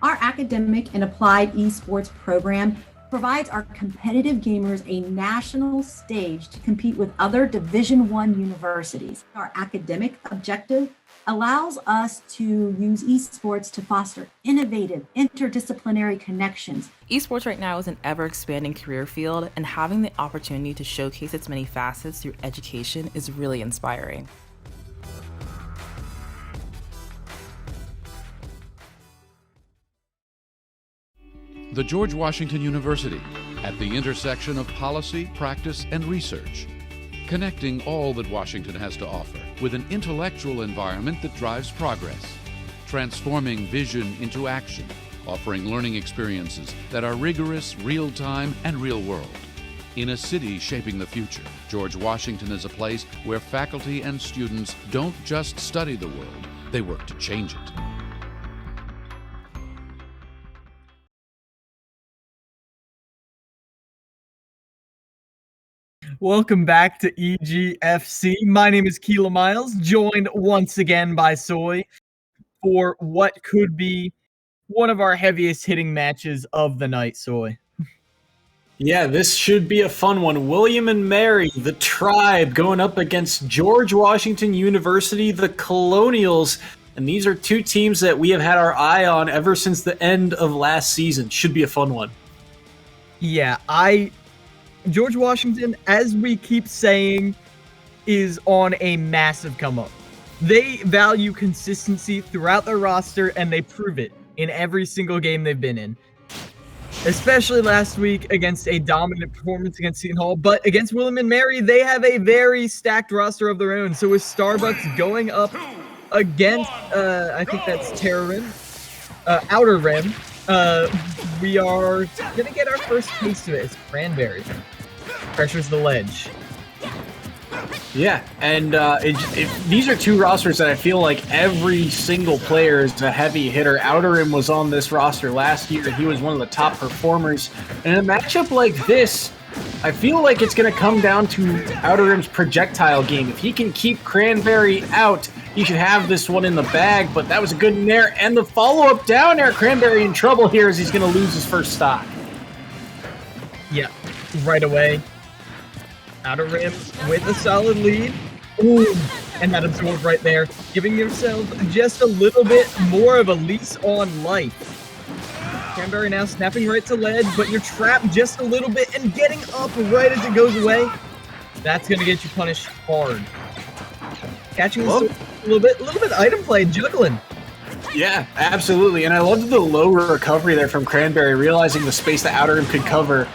Our academic and applied esports program provides our competitive gamers a national stage to compete with other Division One universities. Our academic objective allows us to use esports to foster innovative, interdisciplinary connections. Esports right now is an ever-expanding career field, and having the opportunity to showcase its many facets through education is really inspiring. The George Washington University, at the intersection of policy, practice, and research, connecting all that Washington has to offer with an intellectual environment that drives progress, transforming vision into action, offering learning experiences that are rigorous, real-time, and real-world. In a city shaping the future, George Washington is a place where faculty and students don't just study the world, they work to change it. Welcome back to EGFC. My name is Keela Miles, joined once again by Soy for what could be one of our heaviest hitting matches of the night, Soy. Yeah, this should be a fun one. William and Mary, the Tribe, going up against George Washington University, the Colonials. And these are two teams that we have had our eye on ever since the end of last season. Should be a fun one. Yeah, George Washington, as we keep saying, is on a massive come up. They value consistency throughout their roster, and they prove it in every single game they've been in. Especially last week against a dominant performance against Seton Hall, but against William and Mary, they have a very stacked roster of their own. So with Starbucks going up against, I think that's Terra Rim, Outer Rim, we are gonna get our first taste of it. It's Cranberry. Pressures the ledge. Yeah, and these are two rosters that I feel like every single player is a heavy hitter. Outer Rim was on this roster last year. He was one of the top performers. And in a matchup like this, I feel like it's going to come down to Outer Rim's projectile game. If he can keep Cranberry out, he should have this one in the bag. But that was a good nair. And the follow-up down air. Cranberry in trouble here as he's going to lose his first stock. Yeah, right away. Outer Rim with a solid lead. Ooh, and that absorb right there, giving yourself just a little bit more of a lease on life. Cranberry now snapping right to ledge, but you're trapped just a little bit and getting up right as it goes away. That's going to get you punished hard. Catching the sword a little bit item play, juggling. Yeah, absolutely. And I loved the low recovery there from Cranberry, realizing the space that Outer Rim could cover.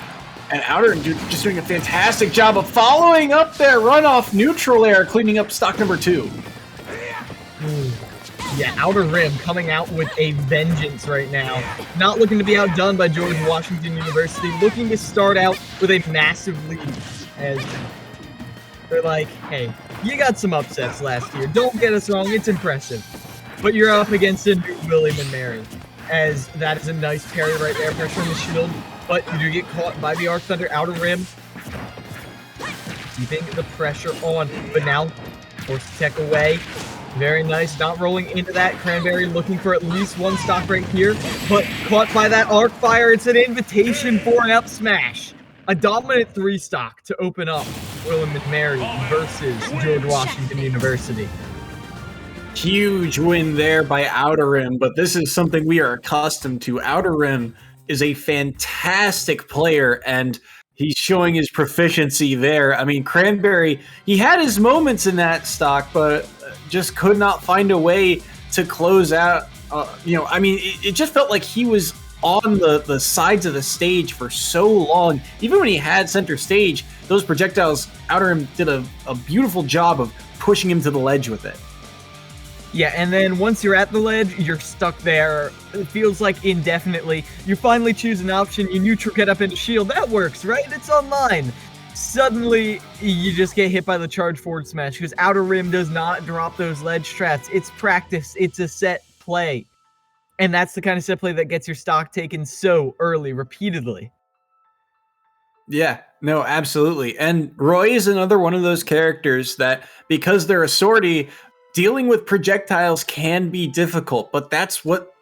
And Outer Rim just doing a fantastic job of following up their runoff neutral air, cleaning up stock number 2. Yeah, Outer Rim coming out with a vengeance right now. Not looking to be outdone by George Washington University, looking to start out with a massive lead. As they're like, hey, you got some upsets last year. Don't get us wrong, it's impressive. But you're up against a new William and Mary. As that is a nice parry right there, pressure on the shield. But you do get caught by the Arc Thunder. Outer Rim keeping the pressure on, but now forced to tech away. Very nice, not rolling into that. Cranberry looking for at least one stock right here, but caught by that arc fire. It's an invitation for an up smash. A dominant 3 stock to open up William and Mary versus George Washington University. Huge win there by Outer Rim, but this is something we are accustomed to. Outer Rim is a fantastic player, and he's showing his proficiency there. I mean, Cranberry, he had his moments in that stock, but just could not find a way to close out. It just felt like he was on the sides of the stage for so long. Even when he had center stage, those projectiles, Outer Rim did a beautiful job of pushing him to the ledge with it. Yeah, and then once you're at the ledge, you're stuck there. It feels like indefinitely. You finally choose an option, you neutral get up into shield. That works, right? It's online. Suddenly, you just get hit by the charge forward smash because Outer Rim does not drop those ledge traps. It's practice. It's a set play. And that's the kind of set play that gets your stock taken so early, repeatedly. Yeah, no, absolutely. And Roy is another one of those characters that, because they're a sortie, dealing with projectiles can be difficult, but that's what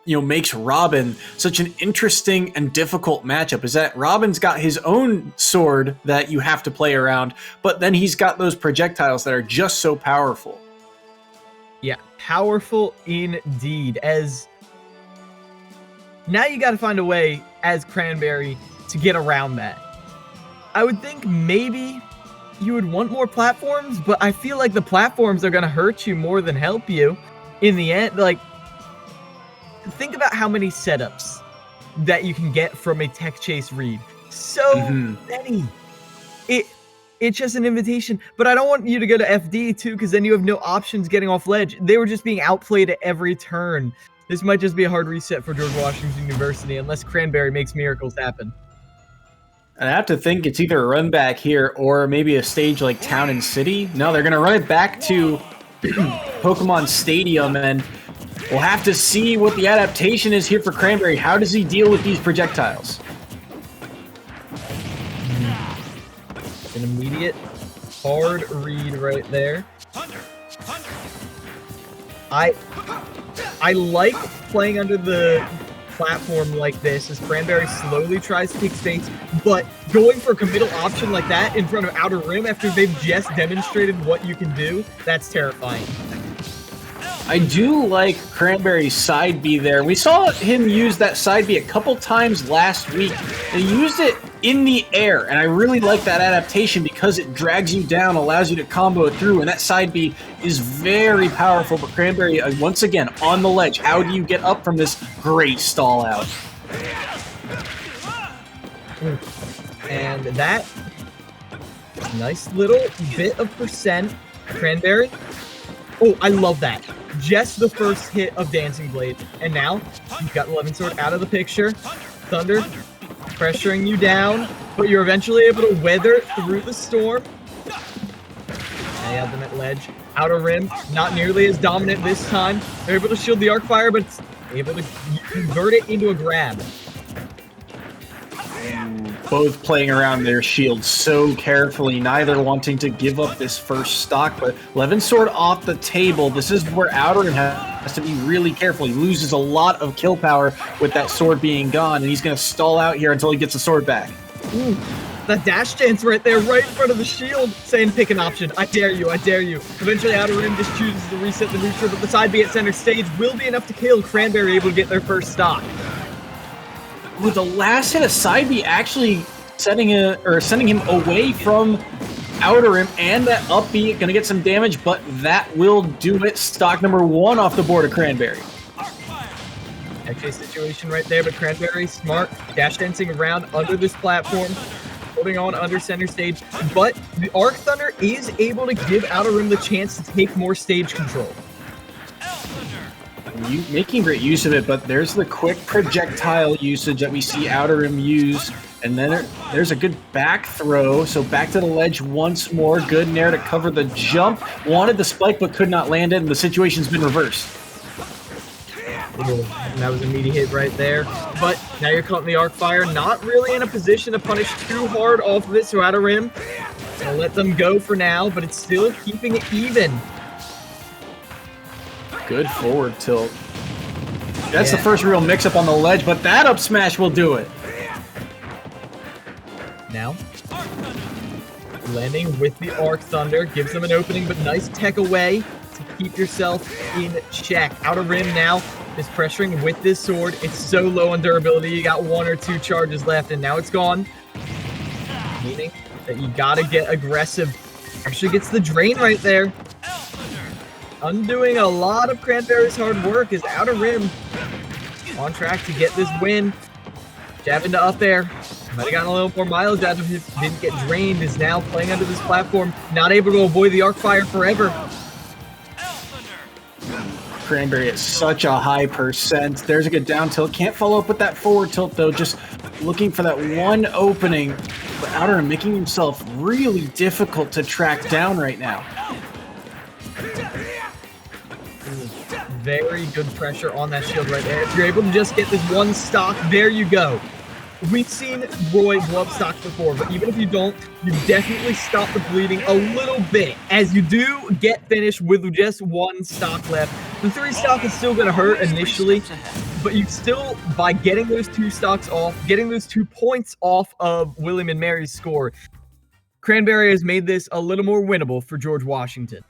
makes Robin such an interesting and difficult matchup, is that Robin's got his own sword that you have to play around, but then he's got those projectiles that are just so powerful. Yeah, powerful indeed. As now you got to find a way as Cranberry to get around that. I would think maybe you would want more platforms, but I feel like the platforms are going to hurt you more than help you in the end. Like, think about how many setups that you can get from a tech chase read. So many. It's just an invitation, but I don't want you to go to FD too, because then you have no options getting off ledge. They were just being outplayed at every turn. This might just be a hard reset for George Washington University unless Cranberry makes miracles happen. And I have to think it's either a run back here or maybe a stage like Town and City. No, they're going to run it back to Pokemon Stadium, and we'll have to see what the adaptation is here for Cranberry. How does he deal with these projectiles? An immediate hard read right there. I like playing under the platform like this as Cranberry slowly tries to take space, but going for a committal option like that in front of Outer Rim after they've just demonstrated what you can do, that's terrifying. I do like Cranberry's side B there. We saw him use that side B a couple times last week. And he used it in the air, and I really like that adaptation because it drags you down, allows you to combo it through, and that side B is very powerful. But Cranberry, once again, on the ledge. How do you get up from this great stall out? And that nice little bit of percent. Cranberry. Oh, I love that. Just the first hit of Dancing Blade. And now, you've got Levin Sword out of the picture. Thunder pressuring you down, but you're eventually able to weather through the storm. They have them at ledge. Outer Rim, not nearly as dominant this time. They're able to shield the arc fire, but it's able to convert it into a grab. Both playing around their shields so carefully, neither wanting to give up this first stock, but Levin Sword off the table. This is where Outer Rim has to be really careful. He loses a lot of kill power with that sword being gone, and he's going to stall out here until he gets the sword back. Ooh, that dash dance right there, right in front of the shield, saying pick an option. I dare you, I dare you. Eventually Outer Rim just chooses to reset the neutral, but the side B at center stage will be enough to kill. Cranberry able to get their first stock. With the last hit of side B actually sending him away from Outer Rim, and that up B gonna get some damage, but that will do it. Stock number 1 off the board of Cranberry. Actually a situation right there, but Cranberry smart, dash dancing around under this platform, holding on under center stage, but the Arc Thunder is able to give Outer Rim the chance to take more stage control. Making great use of it, but there's the quick projectile usage that we see Outer Rim use, and then there's a good back throw, so back to the ledge once more. Good nair to cover the jump. Wanted the spike, but could not land it, and the situation's been reversed. And that was a meaty hit right there, but now you're caught in the arc fire, not really in a position to punish too hard off of it, so Outer Rim, gonna let them go for now, but it's still keeping it even. Good forward tilt. That's the first real mix-up on the ledge, but that up smash will do it. Now, landing with the Arc Thunder gives them an opening, but nice tech away to keep yourself in check. Outer Rim now is pressuring with this sword. It's so low on durability. You got 1 or 2 charges left, and now it's gone. Meaning that you gotta get aggressive. Actually gets the drain right there. Undoing a lot of Cranberry's hard work is Outer Rim on track to get this win. Jab into up there. Might have gotten a little more mileage out of it. Didn't get drained. Is now playing under this platform. Not able to avoid the arc fire forever. Cranberry at such a high percent. There's a good down tilt. Can't follow up with that forward tilt though. Just looking for that one opening. But Outer Rim making himself really difficult to track down right now. Very good pressure on that shield right there. If you're able to just get this one stock, there you go. we've seen Roy blow up stocks before, but even if you don't, you definitely stop the bleeding a little bit. As you do get finished with just 1 stock left, the 3 stock is still going to hurt initially, but you still, by getting those 2 stocks off, getting those 2 points off of William and Mary's score, Cranberry has made this a little more winnable for George Washington.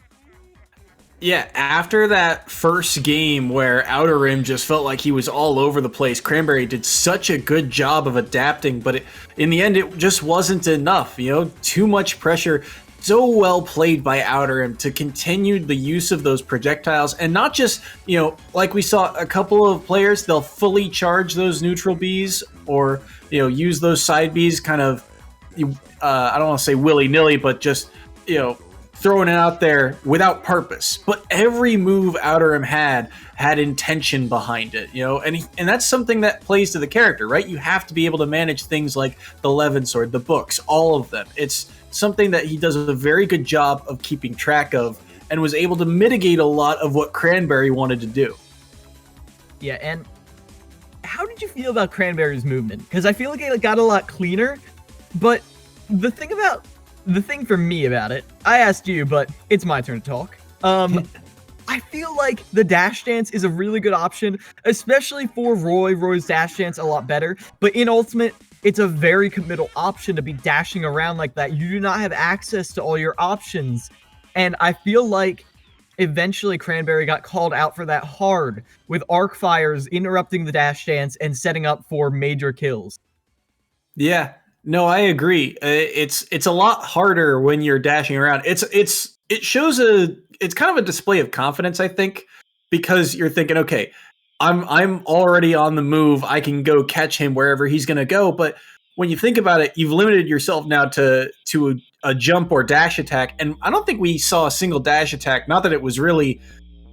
Yeah, after that first game where Outer Rim just felt like he was all over the place, Cranberry did such a good job of adapting, but in the end, it just wasn't enough. Too much pressure. So well played by Outer Rim to continue the use of those projectiles, and not just, like we saw a couple of players, they'll fully charge those neutral Bs or, use those side Bs kind of, I don't want to say willy-nilly, but just, throwing it out there without purpose. But every move Outer Rim had intention behind it, and that's something that plays to the character, right? You have to be able to manage things like the Levin Sword, the books, all of them. It's something that he does a very good job of keeping track of, and was able to mitigate a lot of what Cranberry wanted to do. Yeah, and how did you feel about Cranberry's movement? Because I feel like it got a lot cleaner, but the thing for me about it, I asked you, but it's my turn to talk. I feel like the dash dance is a really good option, especially for Roy. Roy's dash dance a lot better, but in Ultimate, it's a very committal option to be dashing around like that. You do not have access to all your options, and I feel like eventually Cranberry got called out for that hard, with arc fires interrupting the dash dance and setting up for major kills. Yeah. No, I agree. It's a lot harder when you're dashing around. It shows it's kind of a display of confidence, I think, because you're thinking, okay, I'm already on the move. I can go catch him wherever he's going to go. But when you think about it, you've limited yourself now to a jump or dash attack, and I don't think we saw a single dash attack. Not that it was really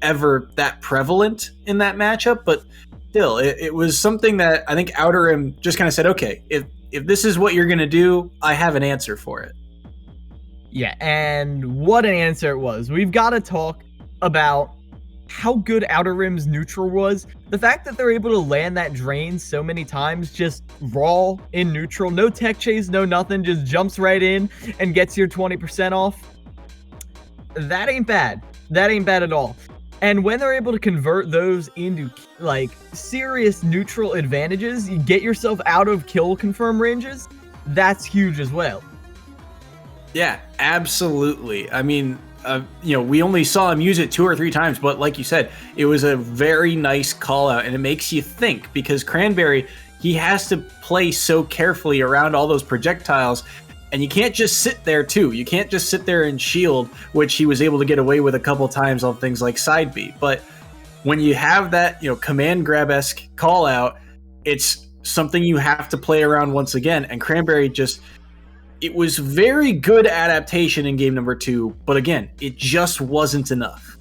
ever that prevalent in that matchup, but still, it was something that I think Outer Rim just kind of said, okay, if this is what you're going to do, I have an answer for it. Yeah, and what an answer it was. We've got to talk about how good Outer Rim's neutral was. The fact that they're able to land that drain so many times, just raw in neutral, no tech chase, no nothing, just jumps right in and gets your 20% off. That ain't bad. That ain't bad at all. And when they're able to convert those into serious neutral advantages, you get yourself out of kill confirm ranges, that's huge as well. Yeah, absolutely. I mean, we only saw him use it 2 or 3 times, but like you said, it was a very nice call out, and it makes you think, because Cranberry, he has to play so carefully around all those projectiles. And you can't just sit there, too. You can't just sit there and shield, which he was able to get away with a couple times on things like side B. But when you have that, command grab-esque call out, it's something you have to play around once again. And Cranberry it was very good adaptation in game number 2. But again, it just wasn't enough.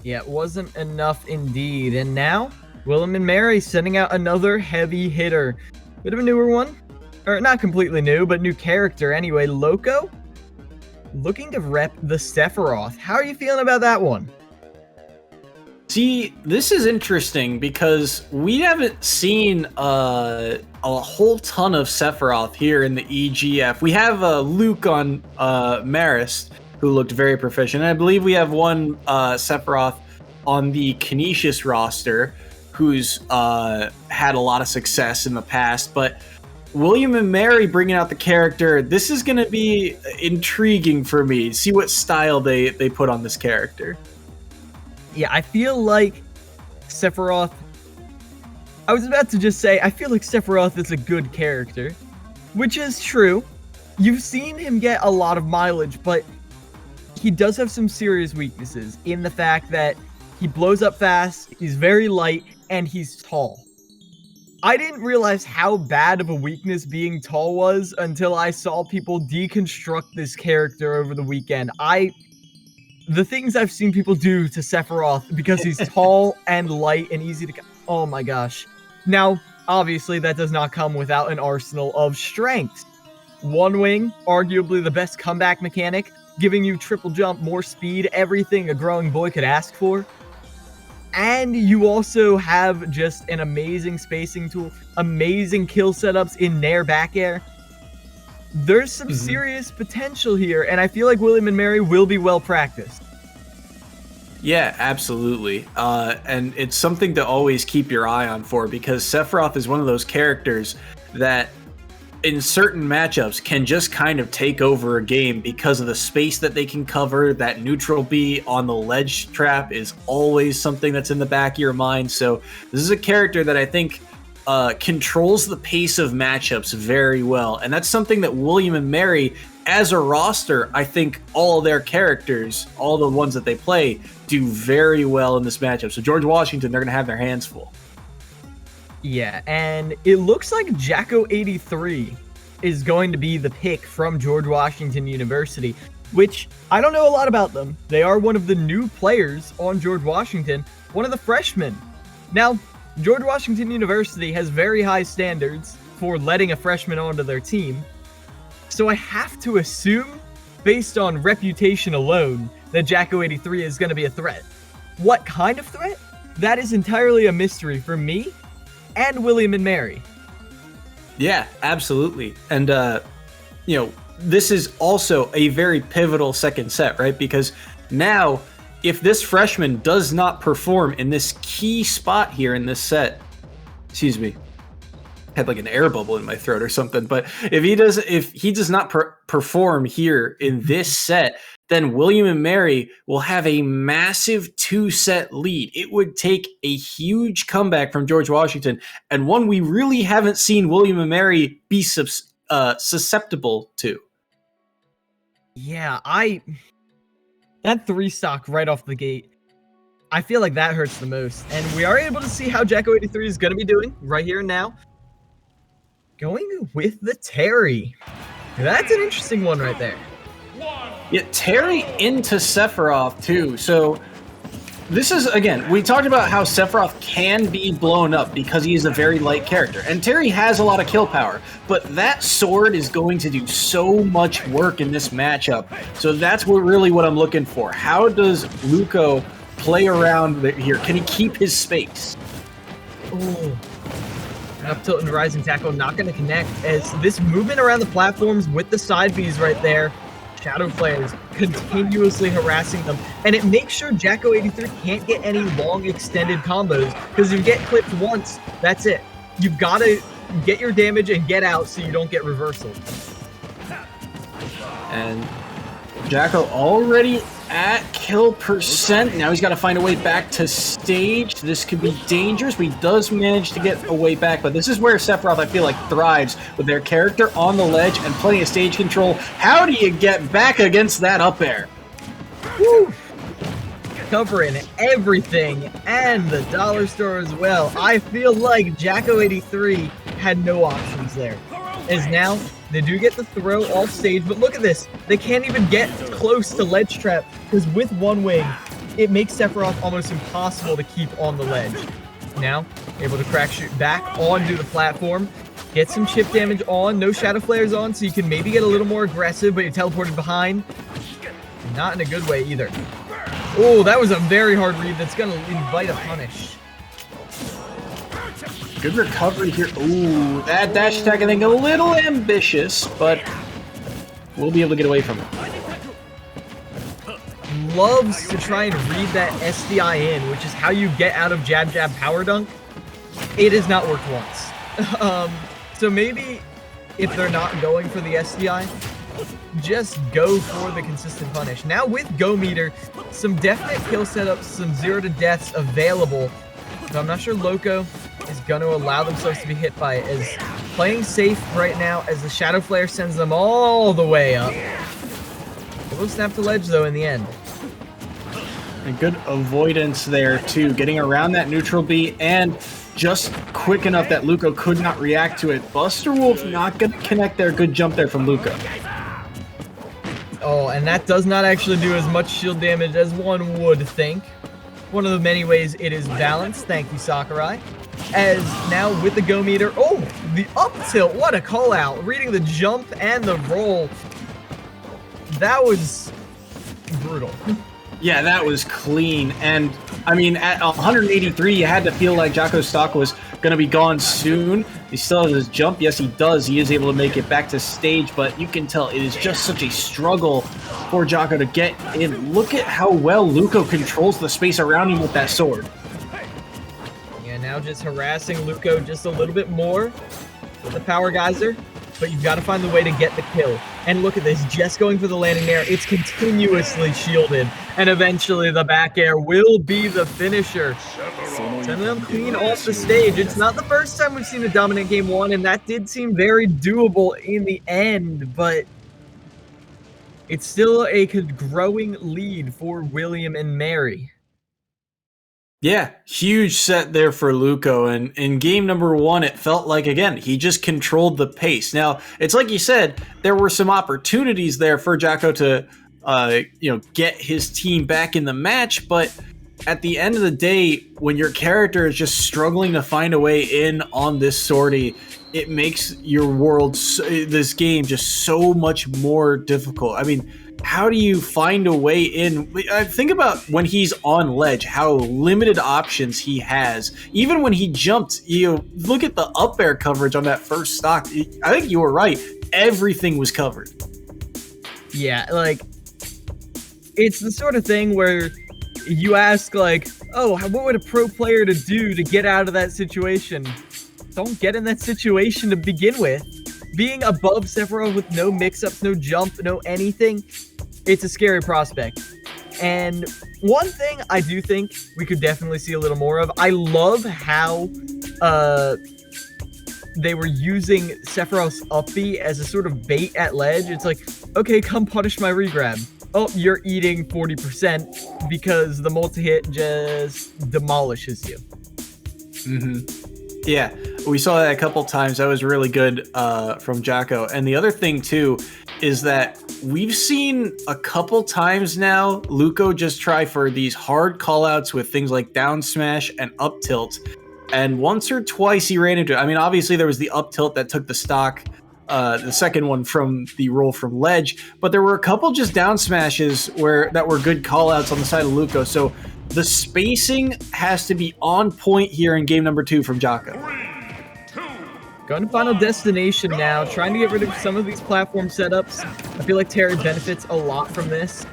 Yeah, it wasn't enough indeed. And now, William and Mary sending out another heavy hitter. Bit of a newer one. Or not completely new, but new character anyway. Loco, looking to rep the Sephiroth. How are you feeling about that one? See, this is interesting because we haven't seen a whole ton of Sephiroth here in the EGF. We have Luke on Marist, who looked very proficient. And I believe we have one Sephiroth on the Canisius roster, who's had a lot of success in the past, but William and Mary bringing out the character, this is going to be intriguing for me. See what style they put on this character. Yeah, I feel like Sephiroth... I was about to just say, I feel like Sephiroth is a good character, which is true. You've seen him get a lot of mileage, but he does have some serious weaknesses in the fact that he blows up fast, he's very light, and he's tall. I didn't realize how bad of a weakness being tall was until I saw people deconstruct this character over the weekend. The things I've seen people do to Sephiroth because he's tall and light and easy to... Oh my gosh. Now, obviously, that does not come without an arsenal of strengths. One wing, arguably the best comeback mechanic, giving you triple jump, more speed, everything a growing boy could ask for. And you also have just an amazing spacing tool, amazing kill setups in Nair back air. There's some serious potential here, and I feel like William and Mary will be well practiced. Yeah, absolutely. And it's something to always keep your eye on for, because Sephiroth is one of those characters that in certain matchups can just kind of take over a game because of the space that they can cover. That neutral B on the ledge trap is always something that's in the back of your mind. So this is a character that I think controls the pace of matchups very well. And that's something that William and Mary, as a roster, I think all their characters, all the ones that they play, do very well in this matchup. So George Washington, they're going to have their hands full. Yeah, and it looks like Jacko83 is going to be the pick from George Washington University, which I don't know a lot about them. They are one of the new players on George Washington, one of the freshmen. Now, George Washington University has very high standards for letting a freshman onto their team, so I have to assume, based on reputation alone, that Jacko83 is going to be a threat. What kind of threat? That is entirely a mystery for me and William and Mary. Yeah, absolutely. And, this is also a very pivotal second set, right? Because now, if this freshman does not perform in this key spot here in this set, excuse me, I had like an air bubble in my throat or something, but if he does not perform here in this set, then William and Mary will have a massive 2-set lead. It would take a huge comeback from George Washington, and one we really haven't seen William and Mary be susceptible to. Yeah, that 3-stock right off the gate, I feel like that hurts the most. And we are able to see how Jacko83 is going to be doing right here and now. Going with the Terry. That's an interesting one right there. Yeah, Terry into Sephiroth too. So this is, again, we talked about how Sephiroth can be blown up because he is a very light character. And Terry has a lot of kill power, but that sword is going to do so much work in this matchup. So that's really what I'm looking for. How does Luco play around here? Can he keep his space? Ooh. Up tilt and rising tackle, not going to connect, as this movement around the platforms with the side Bs right there, Shadow Flare is continuously harassing them, and it makes sure Jacko83 can't get any long extended combos, because if you get clipped once, that's it. You've got to get your damage and get out so you don't get reversal. And Jacko already at kill percent. Now he's got to find a way back to stage. This could be dangerous, but he does manage to get a way back. But this is where Sephiroth, I feel like, thrives with their character on the ledge and plenty of stage control. How do you get back against that up air? Woo! Covering everything and the dollar store as well. I feel like Jacko83 had no options there. As now, they do get the throw off stage, but look at this. They can't even get close to ledge trap, because with one wing, it makes Sephiroth almost impossible to keep on the ledge. Now, able to crack shoot back onto the platform, get some chip damage on, no shadow flares on, so you can maybe get a little more aggressive, but you're teleported behind. Not in a good way either. Oh, that was a very hard read that's going to invite a punish. Good recovery here. Ooh, that dash attack, I think, a little ambitious, but we'll be able to get away from it. Loves to try and read that SDI in, which is how you get out of jab jab power dunk. It has not worked once. So maybe if they're not going for the SDI, just go for the consistent punish. Now with Go Meter, some definite kill setups, some 0 to deaths available. So I'm not sure Loco is going to allow themselves to be hit by it, as playing safe right now as the Shadow Flare sends them all the way up. It will snap to ledge though in the end. A good avoidance there too, getting around that neutral B and just quick enough that Luco could not react to it. Buster Wolf not going to connect there. Good jump there from Luco. Oh, and that does not actually do as much shield damage as one would think. One of the many ways it is balanced. Thank you, Sakurai. As now with the Go Meter, oh, the up tilt, what a call out. Reading the jump and the roll. That was brutal. Yeah, that was clean. And I mean, at 183, you had to feel like Jocko's stock was going to be gone soon. He still has his jump. Yes, he does. He is able to make it back to stage, but you can tell it is just such a struggle for Jocko to get in. Look at how well Luco controls the space around him with that sword. Yeah, now just harassing Luco just a little bit more with the power geyser, but you've got to find the way to get the kill. And look at this, just going for the landing there. It's continuously shielded, and eventually the back air will be the finisher. Send them clean off the stage. It's not the first time we've seen a dominant game one, and that did seem very doable in the end, but it's still a growing lead for William and Mary. Yeah, huge set there for Luco. And in game number one, it felt like, again, he just controlled the pace. Now, it's like you said, there were some opportunities there for Jocko to, get his team back in the match. But at the end of the day, when your character is just struggling to find a way in on this sortie, it makes your world, this game, just so much more difficult. I mean, how do you find a way in? Think about when he's on ledge, how limited options he has. Even when he jumped, look at the up air coverage on that first stock. I think you were right. Everything was covered. Yeah, like, it's the sort of thing where you ask, like, oh, what would a pro player to do to get out of that situation? Don't get in that situation to begin with. Being above Sephiroth with no mix-ups, no jump, no anything, it's a scary prospect. And one thing I do think we could definitely see a little more of, I love how they were using Sephiroth's up B as a sort of bait at ledge. It's like, okay, come punish my regrab. Oh, you're eating 40% because the multi-hit just demolishes you. Yeah, we saw that a couple times. That was really good from Jocko. And the other thing, too, is that we've seen a couple times now Luco just try for these hard callouts with things like down smash and up tilt. And once or twice he ran into it. I mean, obviously there was the up tilt that took the stock, the second one from the roll from ledge. But there were a couple just down smashes that were good callouts on the side of Luco. So the spacing has to be on point here in game number 2 from Jocko. Going to Final Destination now, trying to get rid of some of these platform setups. I feel like Terry benefits a lot from this.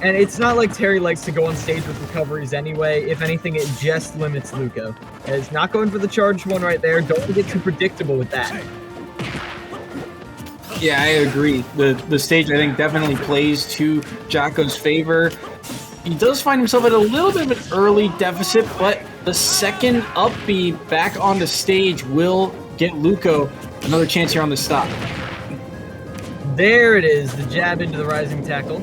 And it's not like Terry likes to go on stage with recoveries anyway. If anything, it just limits Luco. It's not going for the charged one right there. Don't get too predictable with that. Yeah, I agree. The stage, I think, definitely plays to Jocko's favor. He does find himself at a little bit of an early deficit, but the second up B back on the stage will get Luco another chance here on the stop. There it is, the jab into the rising tackle.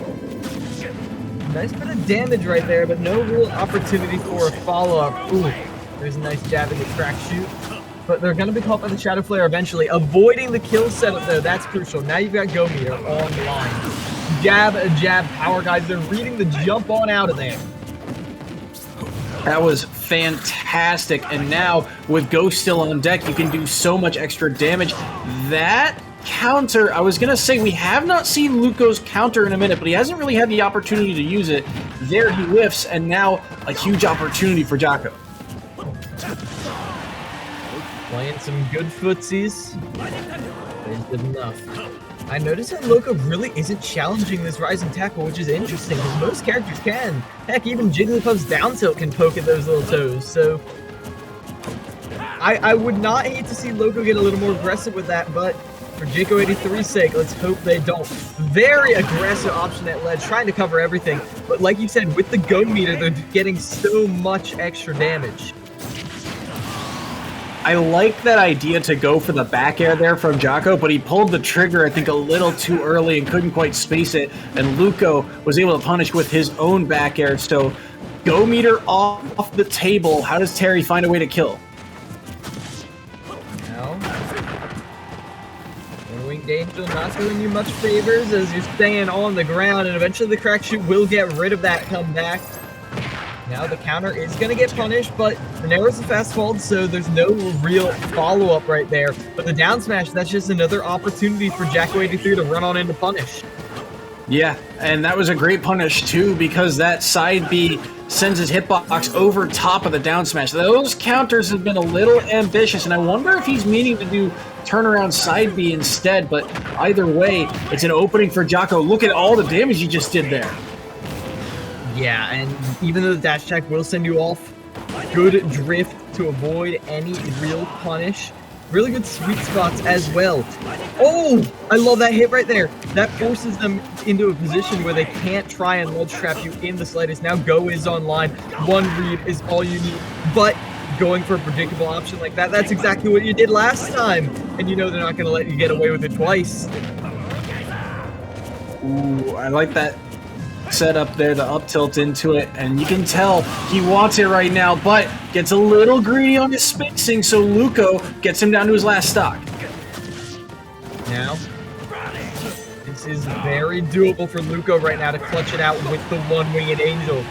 Nice bit of damage right there, but no real opportunity for a follow-up. Ooh, there's a nice jab into crack shoot. But they're going to be caught by the Shadow Flare eventually. Avoiding the kill setup, though, that's crucial. Now you've got Go Meter on the line. Jab, power guys. They're reading the jump on out of there. That was fantastic. And now, with Ghost still on deck, you can do so much extra damage. That counter, I was going to say, we have not seen Luco's counter in a minute, but he hasn't really had the opportunity to use it. There he whiffs, and now a huge opportunity for Jocko. Playing some good footsies. Is good enough. I noticed that Luco really isn't challenging this rising tackle, which is interesting, because most characters can. Heck, even Jigglypuff's down tilt can poke at those little toes, so I would not hate to see Luco get a little more aggressive with that, but for Jayco 83's sake, let's hope they don't. Very aggressive option at ledge, trying to cover everything, but like you said, with the Go Meter, they're getting so much extra damage. I like that idea to go for the back air there from Jocko, but he pulled the trigger, I think, a little too early and couldn't quite space it, and Luco was able to punish with his own back air. So, Go Meter off the table. How does Terry find a way to kill? Now, Winged Angel not doing you much favors as you're staying on the ground, and eventually the crack shoot will get rid of that comeback. Now the counter is going to get punished, but Renero's a fast hold, so there's no real follow-up right there. But the down smash, that's just another opportunity for Jayco 83 to run on into punish. Yeah, and that was a great punish too, because that side B sends his hitbox over top of the down smash. Those counters have been a little ambitious, and I wonder if he's meaning to do turnaround side B instead, but either way, it's an opening for Jocko. Look at all the damage he just did there. Yeah, and even though the dash attack will send you off, good drift to avoid any real punish. Really good sweet spots as well. Oh, I love that hit right there. That forces them into a position where they can't try and ledge trap you in the slightest. Now Go is online. One read is all you need. But going for a predictable option like that, that's exactly what you did last time. And you know they're not going to let you get away with it twice. Ooh, I like that setup there, the up tilt into it, and you can tell he wants it right now, but gets a little greedy on his spacing, so Luco gets him down to his last stock. Now, this is very doable for Luco right now to clutch it out with the one-winged angel.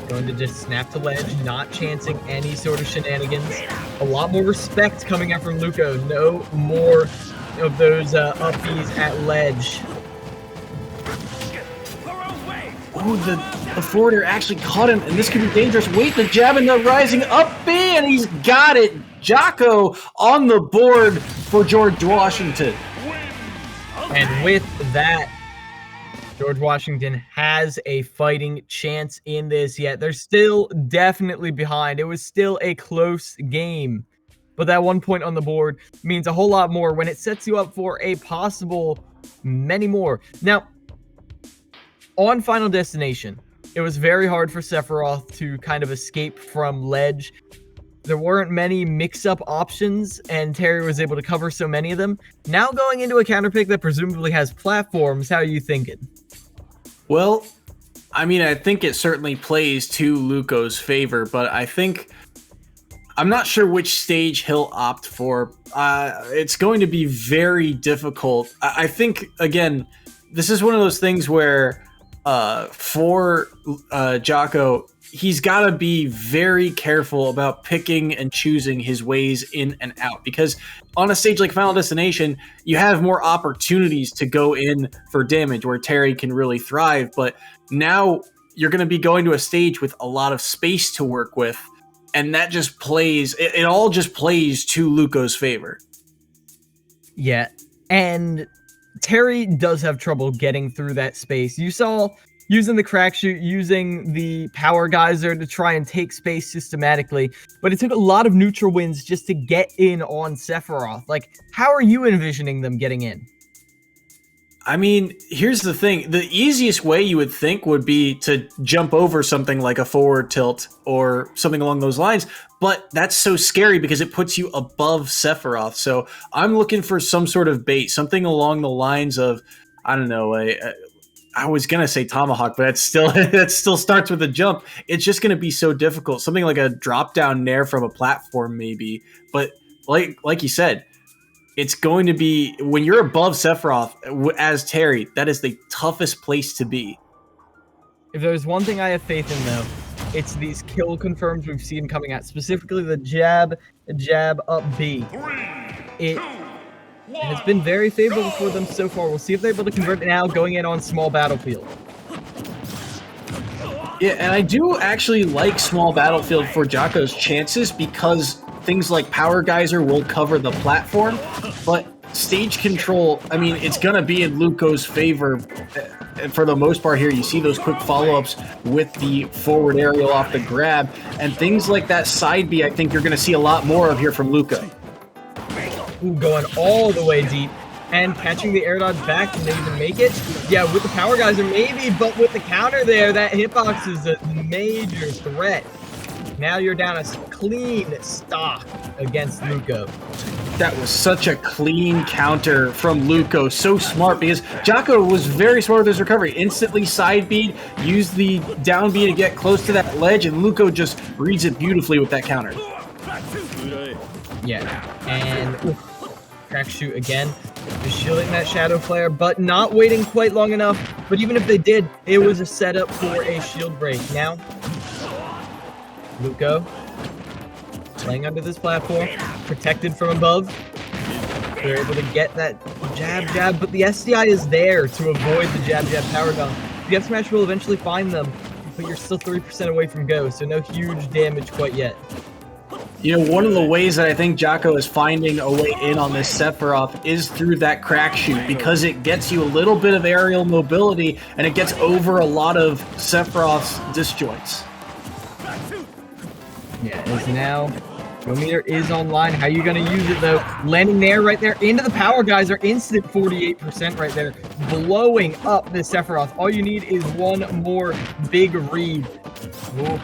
Going to just snap to ledge, not chancing any sort of shenanigans. A lot more respect coming out from Luco. No more of those up Bs at ledge. Oh, the forwarder actually caught him, and this could be dangerous. Wait, the jab and the rising up B, and he's got it. Jocko on the board for George Washington. And with that, George Washington has a fighting chance in this yet. They're still definitely behind. It was still a close game. But that 1 point on the board means a whole lot more when it sets you up for a possible many more. Now, on Final Destination, it was very hard for Sephiroth to kind of escape from ledge. There weren't many mix-up options, and Terry was able to cover so many of them. Now going into a counterpick that presumably has platforms, how are you thinking? Well, I mean, I think it certainly plays to Luco's favor, but I'm not sure which stage he'll opt for. It's going to be very difficult. I think, again, this is one of those things where for Jocko, he's got to be very careful about picking and choosing his ways in and out, because on a stage like Final Destination, you have more opportunities to go in for damage where Terry can really thrive. But now you're going to be going to a stage with a lot of space to work with, and that just plays, it all just plays to Luco's favor. Yeah, and Terry does have trouble getting through that space. You saw using the crack shoot, using the power geyser to try and take space systematically, but it took a lot of neutral wins just to get in on Sephiroth. Like, how are you envisioning them getting in? I mean, here's the thing. The easiest way you would think would be to jump over something like a forward tilt or something along those lines, but that's so scary because it puts you above Sephiroth. So I'm looking for some sort of bait, something along the lines of, I don't know, I was going to say tomahawk, but that still starts with a jump. It's just going to be so difficult. Something like a drop down nair from a platform maybe, but like you said, it's going to be, when you're above Sephiroth as Terry, that is the toughest place to be. If there's one thing I have faith in, though, it's these kill confirms we've seen coming out, specifically the jab up B. It has been very favorable for them so far. We'll see if they're able to convert it now, going in on small battlefield. Yeah, and I do actually like small battlefield for Jocko's chances, because things like Power Geyser will cover the platform, but stage control, I mean, it's going to be in Luco's favor for the most part here. You see those quick follow-ups with the forward aerial off the grab, and things like that side B, I think you're going to see a lot more of here from Luco. Ooh, going all the way deep and catching the air dodge back. Can they even make it? Yeah, with the Power Geyser, maybe, but with the counter there, that hitbox is a major threat. Now you're down a clean stock against Luco. That was such a clean counter from Luco. So smart, because Jocko was very smart with his recovery. Instantly side beat, used the down B to get close to that ledge, and Luco just reads it beautifully with that counter. Yeah, and crack shoot again. Just shielding that Shadow Flare, but not waiting quite long enough. But even if they did, it was a setup for a shield break. Now, Luco playing under this platform, protected from above. They're able to get that jab, but the SDI is there to avoid the jab power gun. The F smash will eventually find them, but you're still 3% away from go, so no huge damage quite yet. You know, one of the ways that I think Jocko is finding a way in on this Sephiroth is through that crack shoot, because it gets you a little bit of aerial mobility and it gets over a lot of Sephiroth's disjoints. Yeah, as now, Go meter is online. How are you going to use it, though? Landing there, right there, into the power guys are instant 48% right there, blowing up this Sephiroth. All you need is one more big read. Ooh.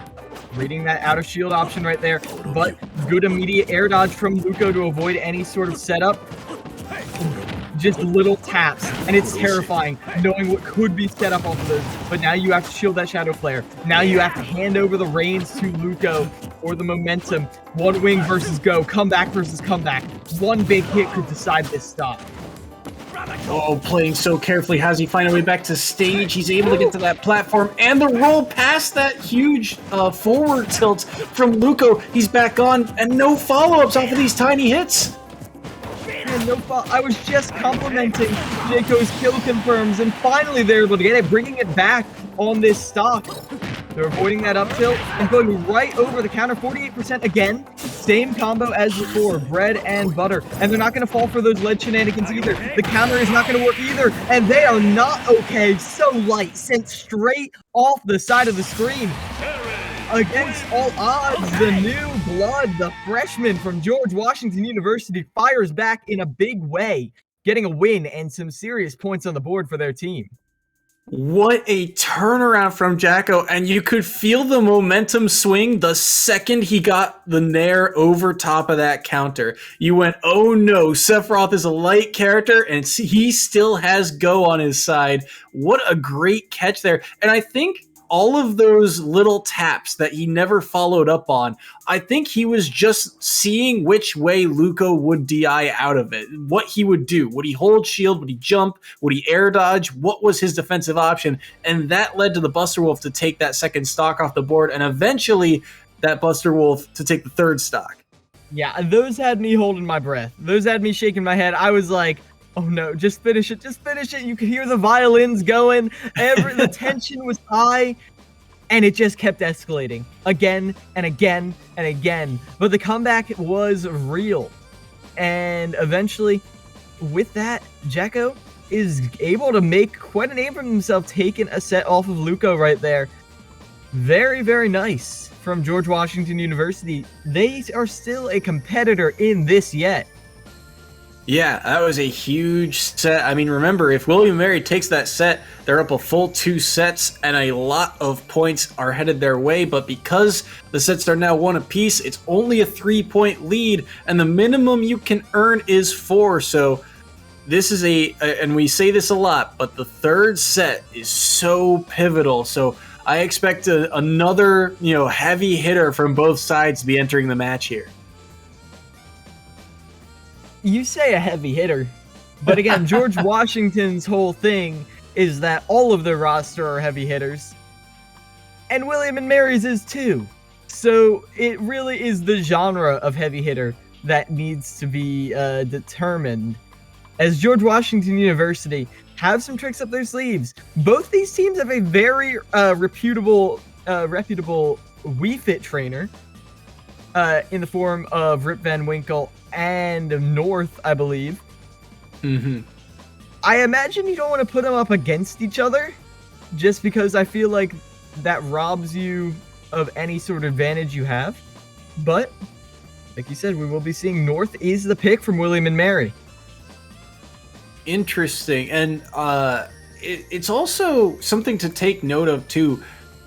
Reading that out of shield option right there, but good immediate air dodge from Luco to avoid any sort of setup. Just little taps, and it's terrifying knowing what could be set up off of those. But now you have to shield that Shadow Flare. Now you have to hand over the reins to Luco for the momentum. One wing versus go, comeback versus comeback. One big hit could decide this stop. Oh, playing so carefully. How does he find a way back to stage? He's able to get to that platform and the roll past that huge forward tilt from Luco. He's back on, and no follow-ups off of these tiny hits. Man, no I was just complimenting Jaco's kill confirms, and finally they're able to get it, bringing it back on this stock. They're avoiding that up tilt and going right over the counter. 48% again. Same combo as before, bread and butter. And they're not going to fall for those lead shenanigans either. The counter is not going to work either. And they are not okay. So light, sent straight off the side of the screen. Against all odds, the new blood, the freshman from George Washington University, fires back in a big way, getting a win and some serious points on the board for their team. What a turnaround from Jacko, and you could feel the momentum swing the second he got the Nair over top of that counter. You went, oh no, Sephiroth is a light character, and he still has Go on his side. What a great catch there. And I think all of those little taps that he never followed up on, I think he was just seeing which way Luco would DI out of it, what he would do. Would he hold shield? Would he jump? Would he air dodge? What was his defensive option? And that led to the Buster Wolf to take that second stock off the board, and eventually that Buster Wolf to take the third stock. Yeah, those had me holding my breath. Those had me shaking my head. I was like, oh no, just finish it, just finish it. You could hear the violins going. The tension was high, and it just kept escalating again and again and again. But the comeback was real. And eventually, with that, Jacko is able to make quite a name for himself, taking a set off of Luco right there. Very, very nice from George Washington University. They are still a competitor in this yet. Yeah, that was a huge set. I mean, remember, if William & Mary takes that set, they're up a full 2 sets, and a lot of points are headed their way. But because the sets are now 1 apiece, it's only a 3-point lead, and the minimum you can earn is 4. So this is and we say this a lot, but the third set is so pivotal. So I expect another, heavy hitter from both sides to be entering the match here. You say a heavy hitter, but again, George Washington's whole thing is that all of their roster are heavy hitters, and William & Mary's is too. So it really is the genre of heavy hitter that needs to be determined. As George Washington University have some tricks up their sleeves, both these teams have a very reputable Wii Fit trainer in the form of Rip Van Winkle and North, I believe. Mm-hmm. I imagine you don't want to put them up against each other, just because I feel like that robs you of any sort of advantage you have. But, like you said, we will be seeing North is the pick from William & Mary. Interesting. And it's also something to take note of, too.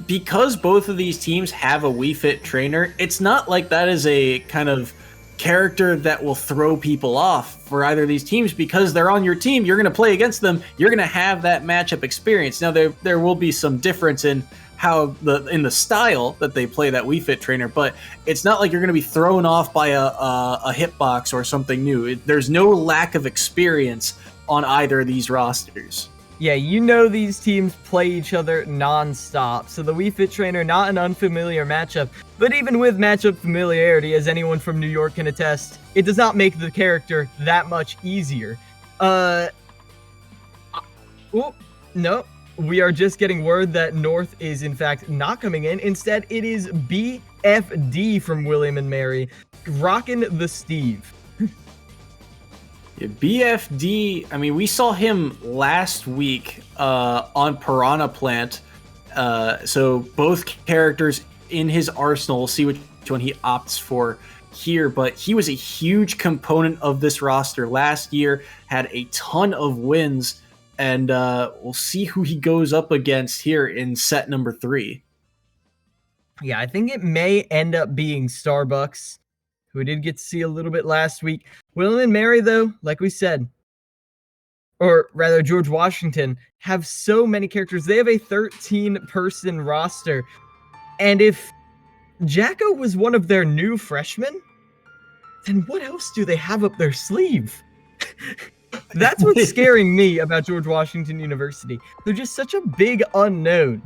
Because both of these teams have a Wii Fit trainer, it's not like that is a kind of character that will throw people off for either of these teams, because they're on your team. You're going to play against them. You're going to have that matchup experience. Now, there will be some difference in how in the style that they play that Wii Fit trainer, but it's not like you're going to be thrown off by a hitbox or something new. There's no lack of experience on either of these rosters. Yeah, you know these teams play each other non-stop, so the Wii Fit Trainer, not an unfamiliar matchup, but even with matchup familiarity, as anyone from New York can attest, it does not make the character that much easier. Oh, no, we are just getting word that North is in fact not coming in. Instead, it is BFD from William and Mary, rocking the Steve. Yeah, BFD, I mean, we saw him last week on Piranha Plant. So both characters in his arsenal. We'll see which one he opts for here. But he was a huge component of this roster last year, had a ton of wins. And we'll see who he goes up against here in set number 3. Yeah, I think it may end up being Starbucks, who we did get to see a little bit last week. Will and Mary, though, like we said, or rather George Washington, have so many characters. They have a 13-person roster. And if Jacko was one of their new freshmen, then what else do they have up their sleeve? That's what's scaring me about George Washington University. They're just such a big unknown.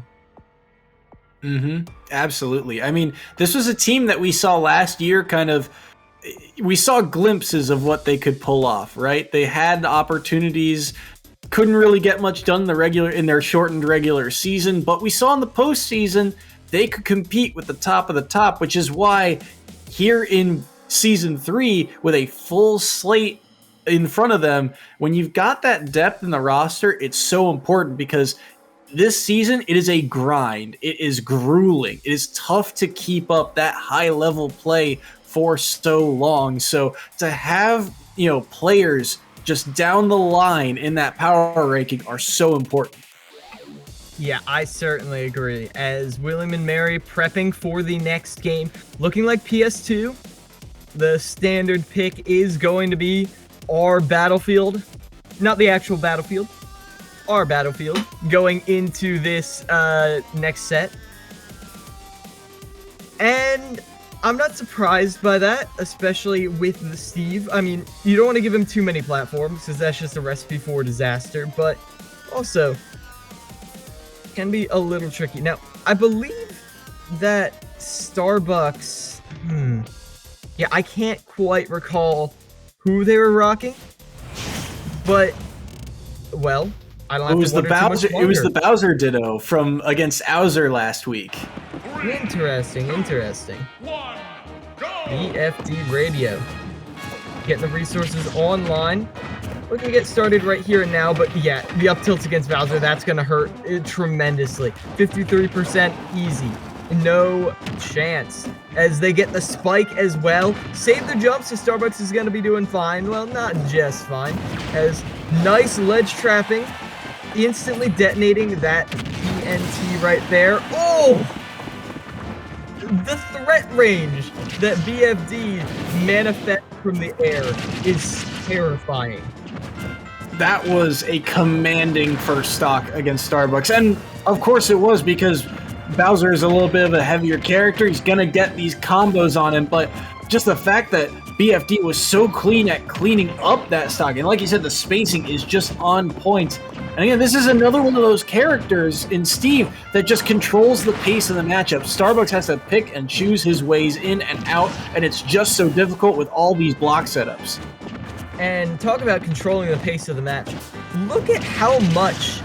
Absolutely. I mean, this was a team that we saw last year we saw glimpses of what they could pull off, right? They had opportunities, couldn't really get much done in their shortened regular season, but we saw in the postseason they could compete with the top of the top, which is why here in season 3 with a full slate in front of them, when you've got that depth in the roster, it's so important because this season, it is a grind. It is grueling. It is tough to keep up that high level play for so long. So to have, players just down the line in that power ranking are so important. Yeah, I certainly agree. As William and Mary prepping for the next game, looking like PS2, the standard pick is going to be our battlefield. Not the actual battlefield. Our battlefield going into this next set. And I'm not surprised by that, especially with the Steve. I mean, you don't want to give him too many platforms because that's just a recipe for disaster, but also can be a little tricky. Now, I believe that Starbucks, yeah, I can't quite recall who they were rocking, but, well, I don't have to wonder too much longer. It was the Bowser Ditto from against Owser last week. Interesting. BFD Radio. Getting the resources online. We're going to get started right here and now, but yeah, the up tilts against Bowser, that's going to hurt tremendously. 53% easy. No chance. As they get the spike as well. Save the jump, so Starbucks is going to be doing fine. Well, not just fine. As nice ledge trapping. Instantly detonating that TNT right there. Oh! The threat range that BFD manifests from the air is terrifying. That was a commanding first stock against Starbucks. And of course it was, because Bowser is a little bit of a heavier character. He's going to get these combos on him, but just the fact that BFD was so clean at cleaning up that stock, and like you said, the spacing is just on point. And again, this is another one of those characters in Steve that just controls the pace of the matchup. Starbucks has to pick and choose his ways in and out, and it's just so difficult with all these block setups. And talk about controlling the pace of the match. Look at how much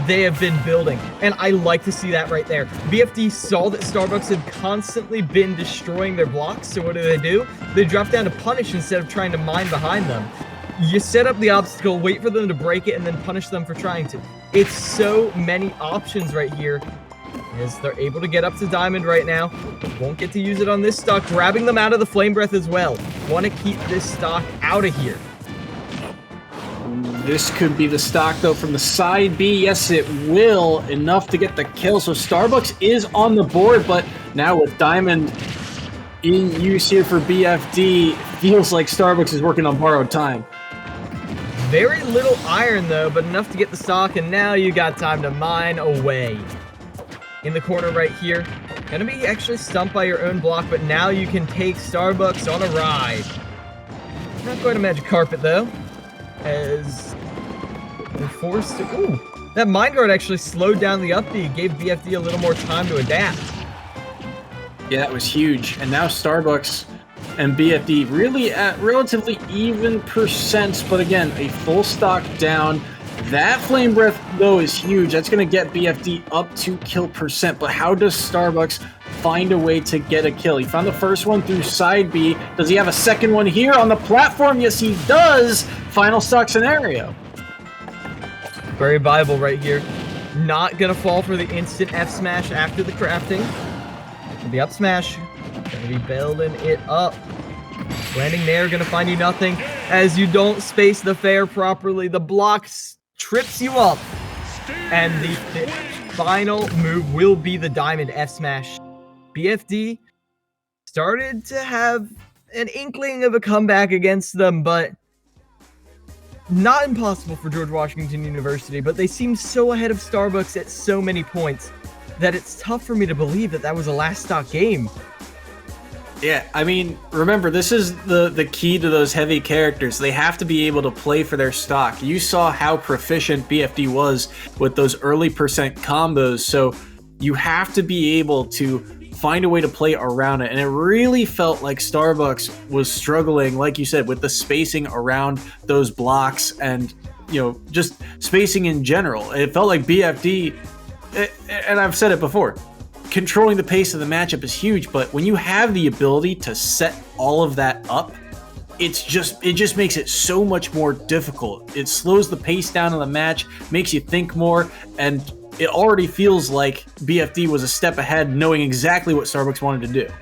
they have been building, and I like to see that right there. BFD saw that Starbucks had constantly been destroying their blocks, so what do? They drop down to punish instead of trying to mine behind them. You set up the obstacle, wait for them to break it, and then punish them for trying to. It's so many options right here. As they're able to get up to Diamond right now. Won't get to use it on this stock. Grabbing them out of the Flame Breath as well. Want to keep this stock out of here. This could be the stock, though, from the side B. Yes, it will. Enough to get the kill. So Starbucks is on the board, but now with Diamond in use here for BFD, feels like Starbucks is working on borrowed time. Very little iron, though, but enough to get the stock, and now you got time to mine away. In the corner right here. Gonna be actually stumped by your own block, but now you can take Starbucks on a ride. Not quite a magic carpet, though. As we're forced to... Ooh, That Mind Guard actually slowed down the up B, gave BFD a little more time to adapt. Yeah, that was huge. And now Starbucks and BFD really at relatively even percents, but again, a full stock down. That Flame Breath, though, is huge. That's going to get BFD up to kill percent, but how does Starbucks find a way to get a kill? He found the first one through side B. Does he have a second one here on the platform? Yes, he does. Final stock scenario. Very viable right here. Not going to fall for the instant F smash after the crafting. The up smash. Going to be building it up. Landing there, going to find you nothing. As you don't space the fair properly, the block trips you up. And the final move will be the diamond F smash. BFD started to have an inkling of a comeback against them, but not impossible for George Washington University, but they seem so ahead of Starbucks at so many points that it's tough for me to believe that that was a last stock game. Yeah, I mean, remember, this is the key to those heavy characters. They have to be able to play for their stock. You saw how proficient BFD was with those early percent combos, so you have to be able to find a way to play around it. And it really felt like Starbucks was struggling, like you said, with the spacing around those blocks and, you know, just spacing in general. It felt like BFD, and I've said it before, controlling the pace of the matchup is huge, but when you have the ability to set all of that up, it just makes it so much more difficult. It slows the pace down of the match, makes you think more, and it already feels like BFD was a step ahead, knowing exactly what Starbucks wanted to do.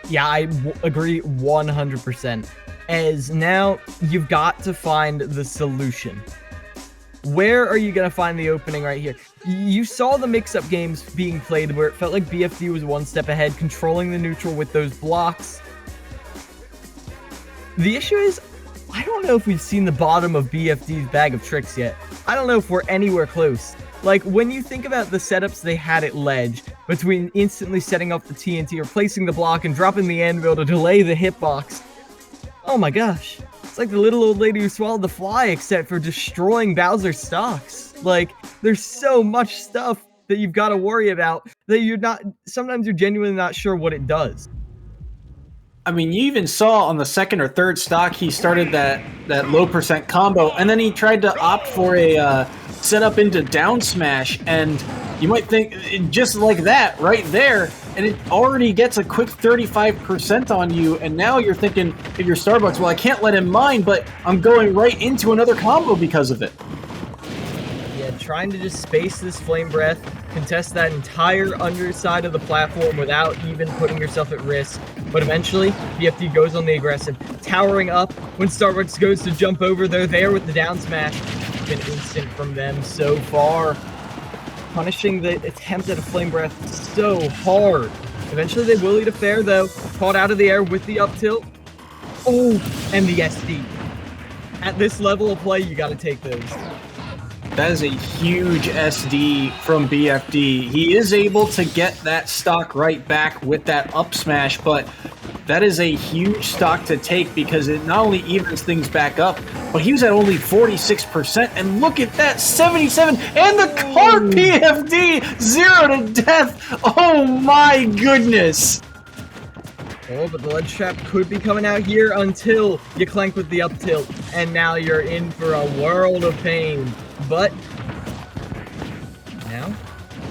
Yeah, I agree 100%. As now, you've got to find the solution. Where are you going to find the opening right here? You saw the mix-up games being played where it felt like BFD was one step ahead, controlling the neutral with those blocks. The issue is, I don't know if we've seen the bottom of BFD's bag of tricks yet. I don't know if we're anywhere close. Like, when you think about the setups they had at ledge, between instantly setting up the TNT or placing the block and dropping the anvil to delay the hitbox, oh my gosh. It's like the little old lady who swallowed the fly, except for destroying Bowser's stocks. Like, there's so much stuff that you've got to worry about that sometimes you're genuinely not sure what it does. I mean, you even saw on the second or third stock, he started that low percent combo, and then he tried to opt for a setup into down smash, and you might think, just like that, right there, and it already gets a quick 35% on you, and now you're thinking, if you're Starbucks, well, I can't let him mine, but I'm going right into another combo because of it. Yeah, trying to just space this Flame Breath, contest that entire underside of the platform without even putting yourself at risk. But eventually, BFD goes on the aggressive, towering up. When Starbucks goes to jump over, they're there with the down smash. Been instant from them so far. Punishing the attempt at a Flame Breath so hard. Eventually, they will eat a fair, though. Caught out of the air with the up tilt. Oh, and the SD. At this level of play, you got to take those. That is a huge SD from BFD. He is able to get that stock right back with that up smash, but that is a huge stock to take because it not only evens things back up, but he was at only 46%, and look at that, 77, and the card BFD, 0 to death. Oh my goodness. Oh, but the ledge trap could be coming out here until you clank with the up tilt, and now you're in for a world of pain. But now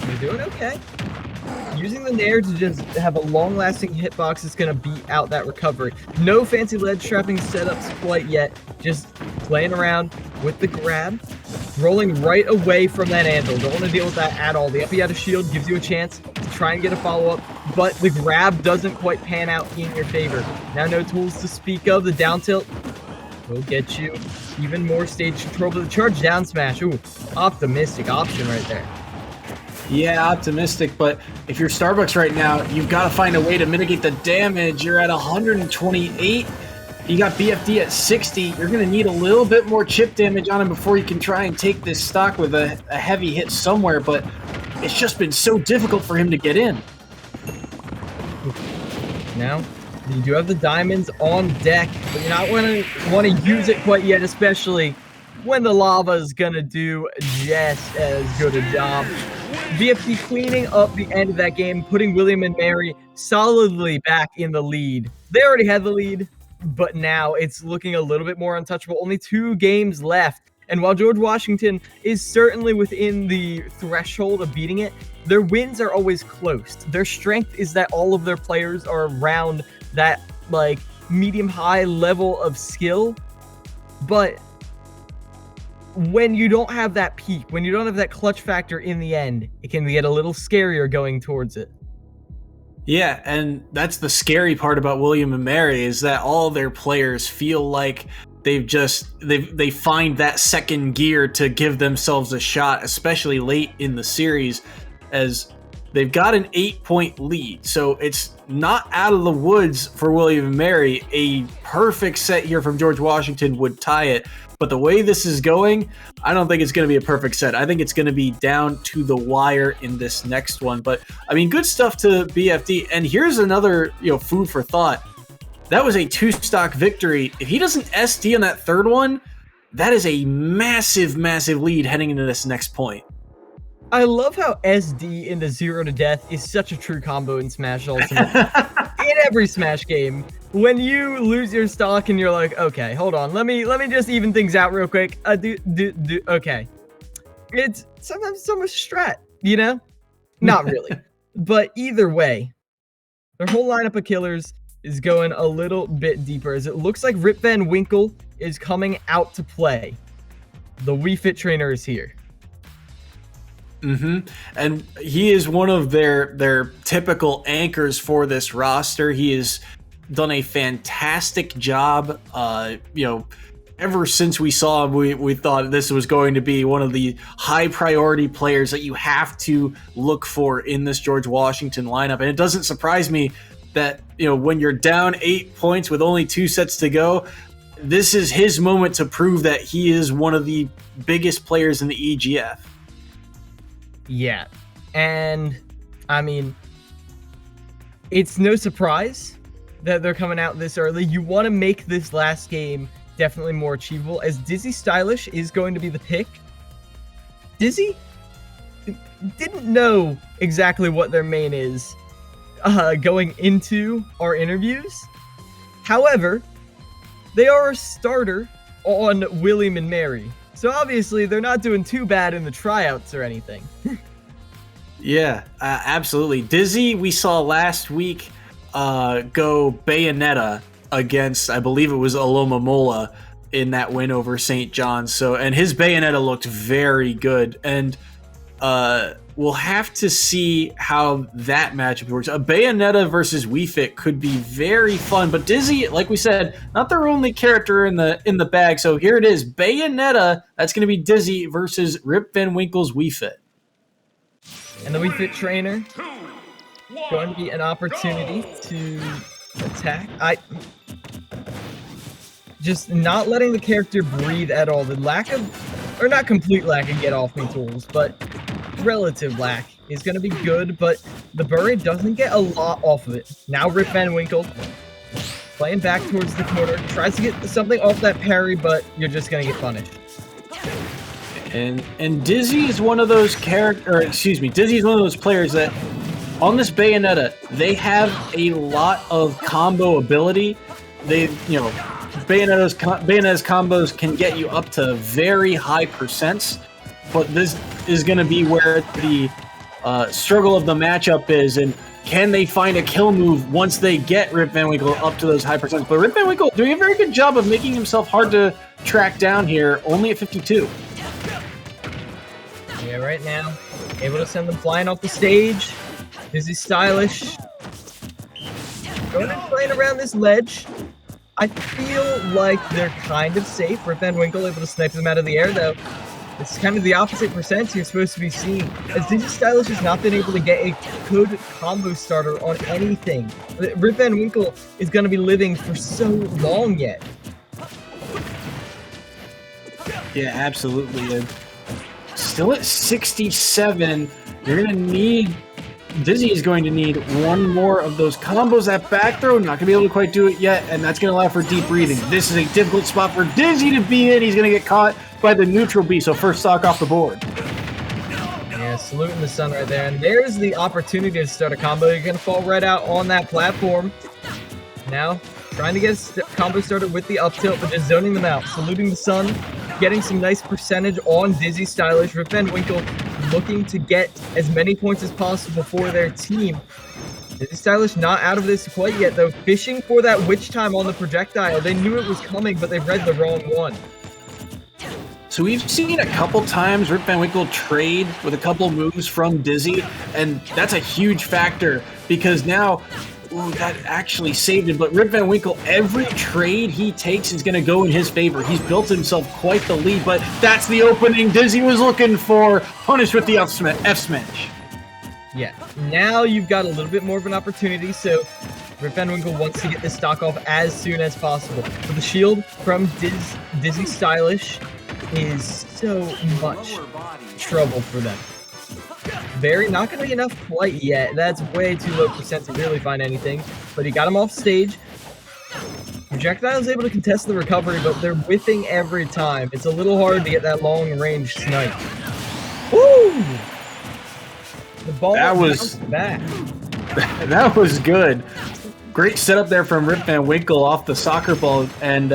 you're doing okay. Using the Nair to just have a long-lasting hitbox is going to beat out that recovery. No fancy ledge trapping setups quite yet. Just playing around with the grab. Rolling right away from that anvil. Don't want to deal with that at all. The uppy out of shield gives you a chance to try and get a follow-up, but the grab doesn't quite pan out in your favor. Now no tools to speak of. The down tilt will get you even more stage control, but the charge down smash, ooh, optimistic option right there. Yeah, optimistic, but if you're Starbucks right now, you've got to find a way to mitigate the damage. You're at 128. You got BFD at 60. You're going to need a little bit more chip damage on him before you can try and take this stock with a heavy hit somewhere, but it's just been so difficult for him to get in. Now, you do have the diamonds on deck, but you're not going to want to use it quite yet, especially when the lava's gonna do just as good a job. VFT cleaning up the end of that game, putting William and Mary solidly back in the lead. They already had the lead, but now it's looking a little bit more untouchable. Only 2 games left. And while George Washington is certainly within the threshold of beating it, their wins are always close. Their strength is that all of their players are around that like medium-high level of skill. But when you don't have that peak, when you don't have that clutch factor in the end, it can get a little scarier going towards it. Yeah, and that's the scary part about William and Mary is that all their players feel like they find that second gear to give themselves a shot, especially late in the series, as they've got an 8-point lead. So it's not out of the woods for William and Mary. A perfect set here from George Washington would tie it. But the way this is going, I don't think it's going to be a perfect set. I think it's going to be down to the wire in this next one. But I mean, good stuff to BFD. And here's another, food for thought. That was a 2-stock victory. If he doesn't SD on that third one, that is a massive, massive lead heading into this next point. I love how SD into 0 to death is such a true combo in Smash Ultimate. In every Smash game, when you lose your stock and you're like, okay, hold on, let me just even things out real quick. Okay. It's sometimes so much strat, Not really. But either way, their whole lineup of killers is going a little bit deeper as it looks like Rip Van Winkle is coming out to play. The Wii Fit trainer is here. And he is one of their typical anchors for this roster. He has done a fantastic job. Ever since we saw him, we thought this was going to be one of the high priority players that you have to look for in this George Washington lineup. And it doesn't surprise me that, when you're down 8 points with only 2 sets to go, this is his moment to prove that he is one of the biggest players in the EGF. Yeah, and I mean, it's no surprise that they're coming out this early. You want to make this last game definitely more achievable, as Dizzy Stylish is going to be the pick. Dizzy didn't know exactly what their main is going into our interviews. However, they are a starter on William and Mary. So obviously, they're not doing too bad in the tryouts or anything. Yeah, absolutely. Dizzy, we saw last week go Bayonetta against, I believe it was Aloma Mola in that win over St. John's. And his Bayonetta looked very good. And we'll have to see how that matchup works. A Bayonetta versus Wii Fit could be very fun, but Dizzy, like we said, not their only character in the bag. So here it is, Bayonetta. That's going to be Dizzy versus Rip Van Winkle's Wii Fit. And the Wii Fit trainer going to be an opportunity to attack. Just not letting the character breathe at all. The lack of, or not complete lack of get off me tools, but relative lack is going to be good, but the Bury doesn't get a lot off of it. Now Rip Van Winkle playing back towards the corner, tries to get something off that parry, but you're just going to get punished. And Dizzy is one of those Dizzy is one of those players that on this Bayonetta, they have a lot of combo ability. Bayonetta's combos can get you up to very high percents, but this is going to be where the struggle of the matchup is, and can they find a kill move once they get Rip Van Winkle up to those high percents? But Rip Van Winkle doing a very good job of making himself hard to track down here, only at 52. Yeah, right now, able to send them flying off the stage. Dizzy Stylish. Going and playing around this ledge. I feel like they're kind of safe. Rip Van Winkle able to snipe them out of the air, though. It's kind of the opposite percents you're supposed to be seeing, as Dizzy Stylish has not been able to get a good combo starter on anything. Rip Van Winkle is going to be living for so long yet. Yeah, absolutely. And still at 67, you're going to need... Dizzy is going to need one more of those combos. That back throw, not going to be able to quite do it yet, and that's going to allow for deep breathing. This is a difficult spot for Dizzy to be in. He's going to get caught. by the neutral B, so first stock off the board. Yeah, saluting the sun right there. And there's the opportunity to start a combo. You're going to fall right out on that platform. Now, trying to get a combo started with the up tilt, but just zoning them out. Saluting the sun, getting some nice percentage on Dizzy Stylish. Rip Van Winkle looking to get as many points as possible for their team. Dizzy Stylish not out of this quite yet, though. Fishing for that witch time on the projectile. They knew it was coming, but they read the wrong one. So we've seen a couple times Rip Van Winkle trade with a couple moves from Dizzy, and that's a huge factor because now, ooh, that actually saved him. But Rip Van Winkle, every trade he takes is going to go in his favor. He's built himself quite the lead, but that's the opening Dizzy was looking for. Punished with the F smash. Yeah, now you've got a little bit more of an opportunity, so Rip Van Winkle wants to get this stock off as soon as possible. But the shield from Dizzy Stylish is so much trouble for them. Not going to be enough quite yet. That's way too low percent to really find anything. But he got him off stage. Projectile is able to contest the recovery, but they're whiffing every time. It's a little hard to get that long-range snipe. Woo! The ball bounced back. That was good. Great setup there from Rip Van Winkle off the soccer ball. And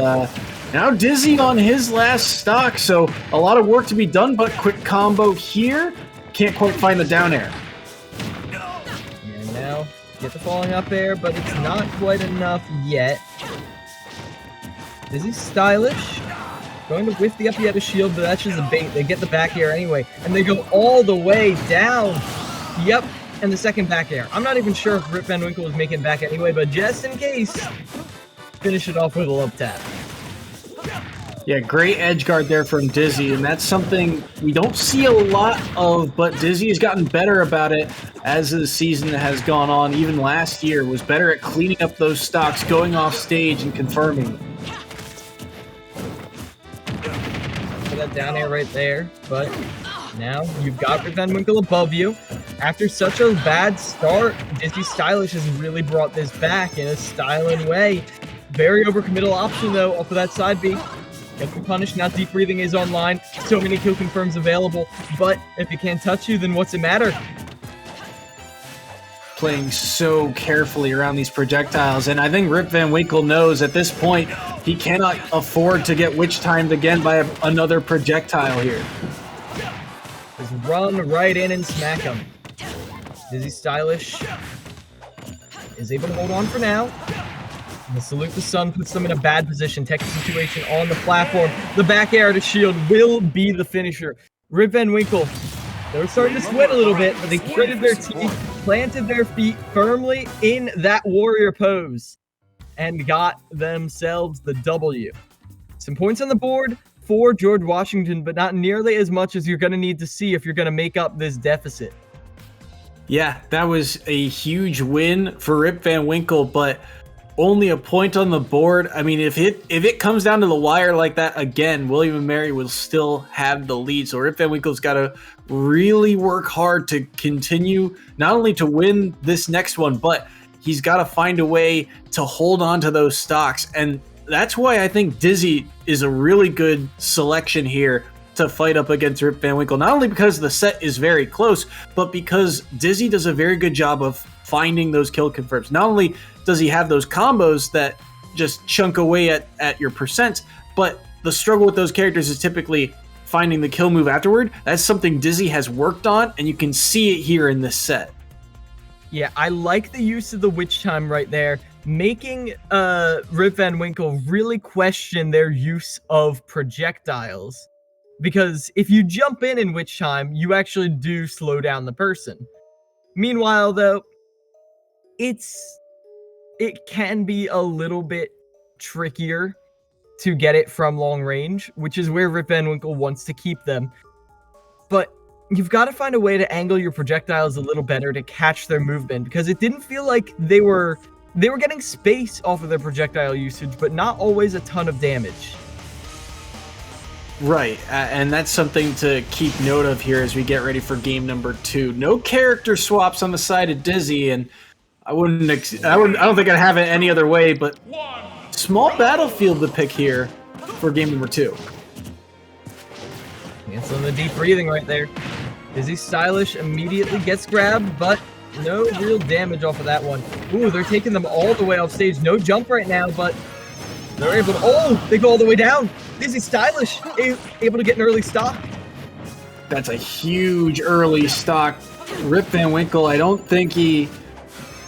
now Dizzy on his last stock, so a lot of work to be done, but quick combo here. Can't quite find the down air. And now get the falling up air, but it's not quite enough yet. Dizzy Stylish going to whiff the up yet a shield, but that's just a bait. They get the back air anyway, and they go all the way down. Yep, and the second back air. I'm not even sure if Rip Van Winkle was making it back anyway, but just in case, finish it off with a love tap. Yeah, great edge guard there from Dizzy, and that's something we don't see a lot of, but Dizzy has gotten better about it as the season has gone on. Even last year was better at cleaning up those stocks, going off stage and confirming. For that down air right there, but now you've got Rip Van Winkle above you. After such a bad start, Dizzy Stylish has really brought this back in a styling way. Very overcommittal option though off of that side B. Gets punished, now deep breathing is online. So many kill confirms available, but if it can't touch you, then what's it matter? Playing so carefully around these projectiles, and I think Rip Van Winkle knows at this point he cannot afford to get witch timed again by another projectile here. Just run right in and smack him. Dizzy Stylish is able to hold on for now. And the salute the sun puts them in a bad position. Tech situation on the platform. The back air to shield will be the finisher. Rip Van Winkle, they were starting to sweat a little bit, but they gritted their teeth, planted their feet firmly in that warrior pose, and got themselves the W. Some points on the board for George Washington, but not nearly as much as you're going to need to see if you're going to make up this deficit. Yeah, that was a huge win for Rip Van Winkle, but only a point on the board. I mean, if it comes down to the wire like that again, William & Mary will still have the lead. So Rip Van Winkle's got to really work hard to continue, not only to win this next one, but he's got to find a way to hold on to those stocks. And that's why I think Dizzy is a really good selection here to fight up against Rip Van Winkle. Not only because the set is very close, but because Dizzy does a very good job of finding those kill confirms. Not only does he have those combos that just chunk away at your percent, but the struggle with those characters is typically finding the kill move afterward. That's something Dizzy has worked on, and you can see it here in this set. Yeah, I like the use of the witch time right there, making Rip Van Winkle really question their use of projectiles. Because if you jump in witch time, you actually do slow down the person. Meanwhile, though, it can be a little bit trickier to get it from long range, which is where Rip Van Winkle wants to keep them. But you've got to find a way to angle your projectiles a little better to catch their movement, because it didn't feel like they were getting space off of their projectile usage, but not always a ton of damage. Right, and that's something to keep note of here as we get ready for game number 2. No character swaps on the side of Dizzy, and I don't think I'd have it any other way, but small battlefield to pick here for game number 2. Cancel the deep breathing right there. Dizzy Stylish immediately gets grabbed, but no real damage off of that one. Ooh, they're taking them all the way off stage. No jump right now, but they're able to... Oh, they go all the way down. Dizzy Stylish able to get an early stock. That's a huge early stock. Rip Van Winkle, I don't think he...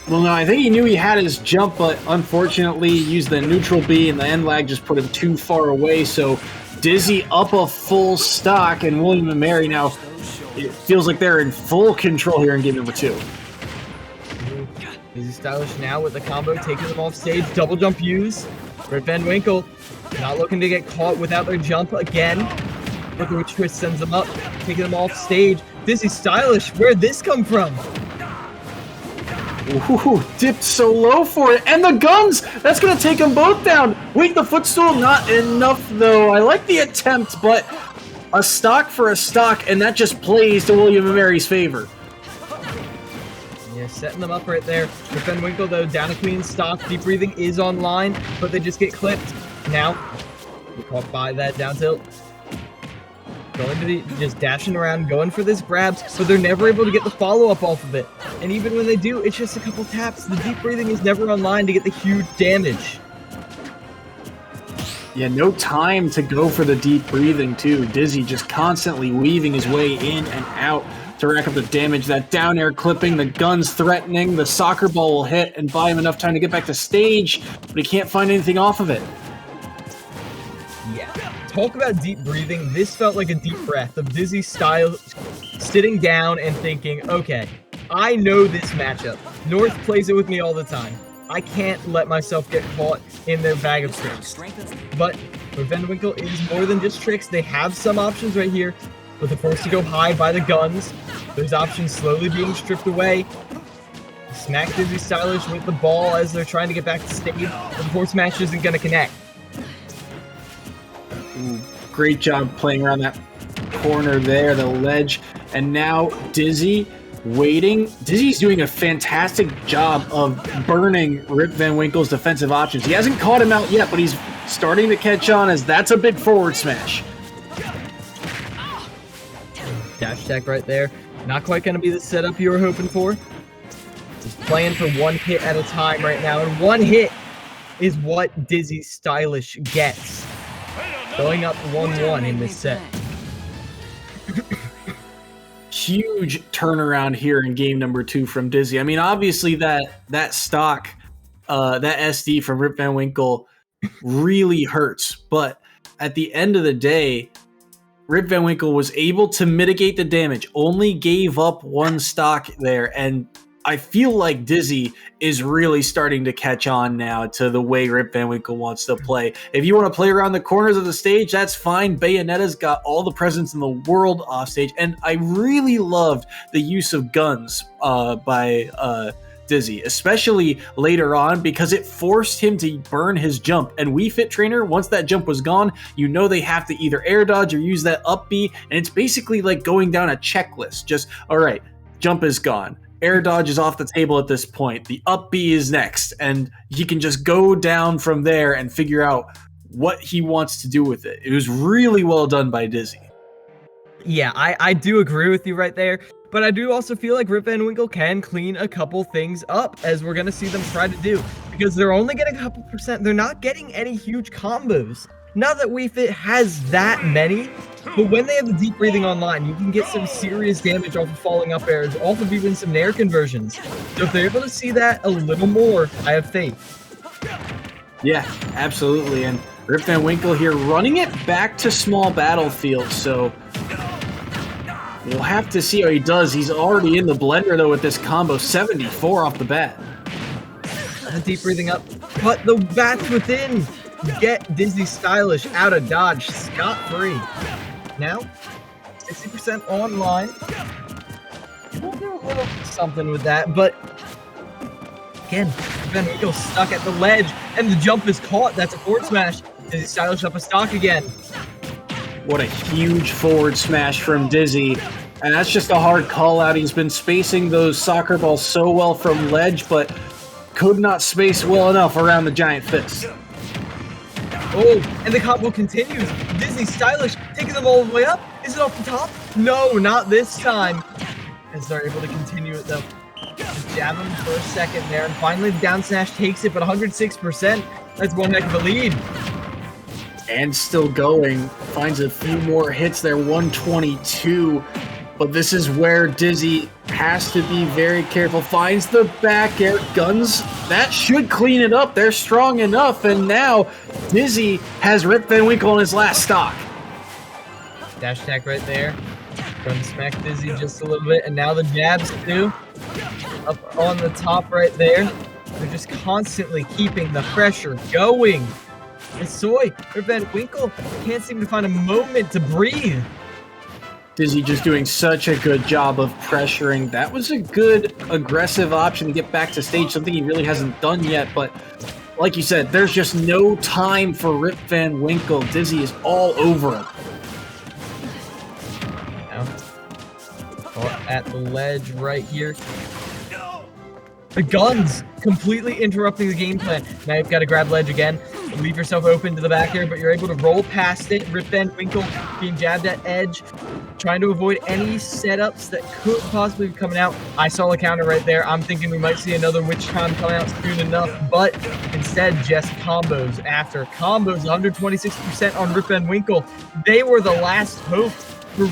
Well, no, I think he knew he had his jump, but unfortunately used the neutral B, and the end lag just put him too far away. So Dizzy up a full stock, and William and Mary now, it feels like they're in full control here in game number 2. Dizzy Stylish now with the combo, taking them off stage. Double jump use. Rip Van Winkle not looking to get caught without their jump again. Look at what Trish sends them up, taking them off stage. Dizzy Stylish, where'd this come from? Ooh, dipped so low for it. And the guns! That's going to take them both down. Wait, the footstool, not enough, though. I like the attempt, but a stock for a stock, and that just plays to William and Mary's favor. Yeah, setting them up right there. Rip Van Winkle, though, down a clean stock. Deep breathing is online, but they just get clipped. Now, we're caught by that down tilt. Going to just dashing around, going for this grab, but they're never able to get the follow-up off of it. And even when they do, it's just a couple taps. The deep breathing is never online to get the huge damage. Yeah, no time to go for the deep breathing, too. Dizzy just constantly weaving his way in and out to rack up the damage. That down air clipping, the guns threatening, the soccer ball will hit and buy him enough time to get back to stage, but he can't find anything off of it. Yeah. Talk about deep breathing. This felt like a deep breath of Dizzy Stylish sitting down and thinking, okay, I know this matchup. North plays it with me all the time. I can't let myself get caught in their bag of tricks. But Rip Van Winkle is more than just tricks. They have some options right here, but they're forced to go high by the guns. Those options slowly being stripped away. Smack Dizzy Stylish with the ball as they're trying to get back to stage. But the force match isn't going to connect. Ooh, great job playing around that corner there, the ledge. And now Dizzy waiting. Dizzy's doing a fantastic job of burning Rip Van Winkle's defensive options. He hasn't caught him out yet, but he's starting to catch on as that's a big forward smash. Dash attack right there. Not quite going to be the setup you were hoping for. Just playing for one hit at a time right now, and one hit is what Dizzy Stylish gets. Going up 1-1 in this set. Huge turnaround here in game number 2 from Dizzy. I mean, obviously that stock, that SD from Rip Van Winkle really hurts, but at the end of the day, Rip Van Winkle was able to mitigate the damage, only gave up one stock there, and I feel like Dizzy is really starting to catch on now to the way Rip Van Winkle wants to play. If you want to play around the corners of the stage, that's fine. Bayonetta's got all the presence in the world off stage, and I really loved the use of guns by Dizzy, especially later on, because it forced him to burn his jump. And Wii Fit Trainer, once that jump was gone, you know they have to either air dodge or use that up B, and it's basically like going down a checklist. Just, all right, jump is gone. Air dodge is off the table at this point. The up B is next, and he can just go down from there and figure out what he wants to do with it. It was really well done by Dizzy. Yeah, I do agree with you right there, but I do also feel like Rip Van Winkle can clean a couple things up, as we're going to see them try to do, because they're only getting a couple percent. They're not getting any huge combos. Not that Wii Fit has that many, but when they have the deep breathing online, you can get some serious damage off of falling up airs, off of even some nair conversions. So if they're able to see that a little more, I have faith. Yeah, absolutely. And Rip Van Winkle here running it back to small battlefield, so we'll have to see how he does. He's already in the blender, though, with this combo. 74 off the bat. The deep breathing up, but the bats within get Dizzy Stylish out of dodge scot-free. Now, 60% online. We'll do a little something with that, but again, Van Winkle stuck at the ledge, and the jump is caught. That's a forward smash. Dizzy Stylish up a stock again. What a huge forward smash from Dizzy. And that's just a hard call out. He's been spacing those soccer balls so well from ledge, but could not space well enough around the giant fist. Oh, and the combo continues. Dizzy Stylish taking them all the way up. Is it off the top? No, not this time. As they're able to continue it though. Just jab him for a second there, and finally the down smash takes it, but 106%. That's one heck of a lead. And still going. Finds a few more hits there, 122. But this is where Dizzy has to be very careful. Finds the back air guns. That should clean it up. They're strong enough. And now Dizzy has Rip Van Winkle on his last stock. Dash attack right there. Trying to smack Dizzy just a little bit. And now the jabs too. Up on the top right there. They're just constantly keeping the pressure going. And Soy, Rip Van Winkle can't seem to find a moment to breathe. Dizzy just doing such a good job of pressuring. That was a good aggressive option to get back to stage, something he really hasn't done yet. But like you said, there's just no time for Rip Van Winkle. Dizzy is all over him. Now, at the ledge right here. The guns completely interrupting the game plan. Now you've got to grab ledge again. Leave yourself open to the back air, but you're able to roll past it. Rip Van Winkle being jabbed at edge, trying to avoid any setups that could possibly be coming out. I saw a counter right there. I'm thinking we might see another Witch Time coming out soon enough, but instead just combos after combos. 126% on Rip Van Winkle. They were the last hope for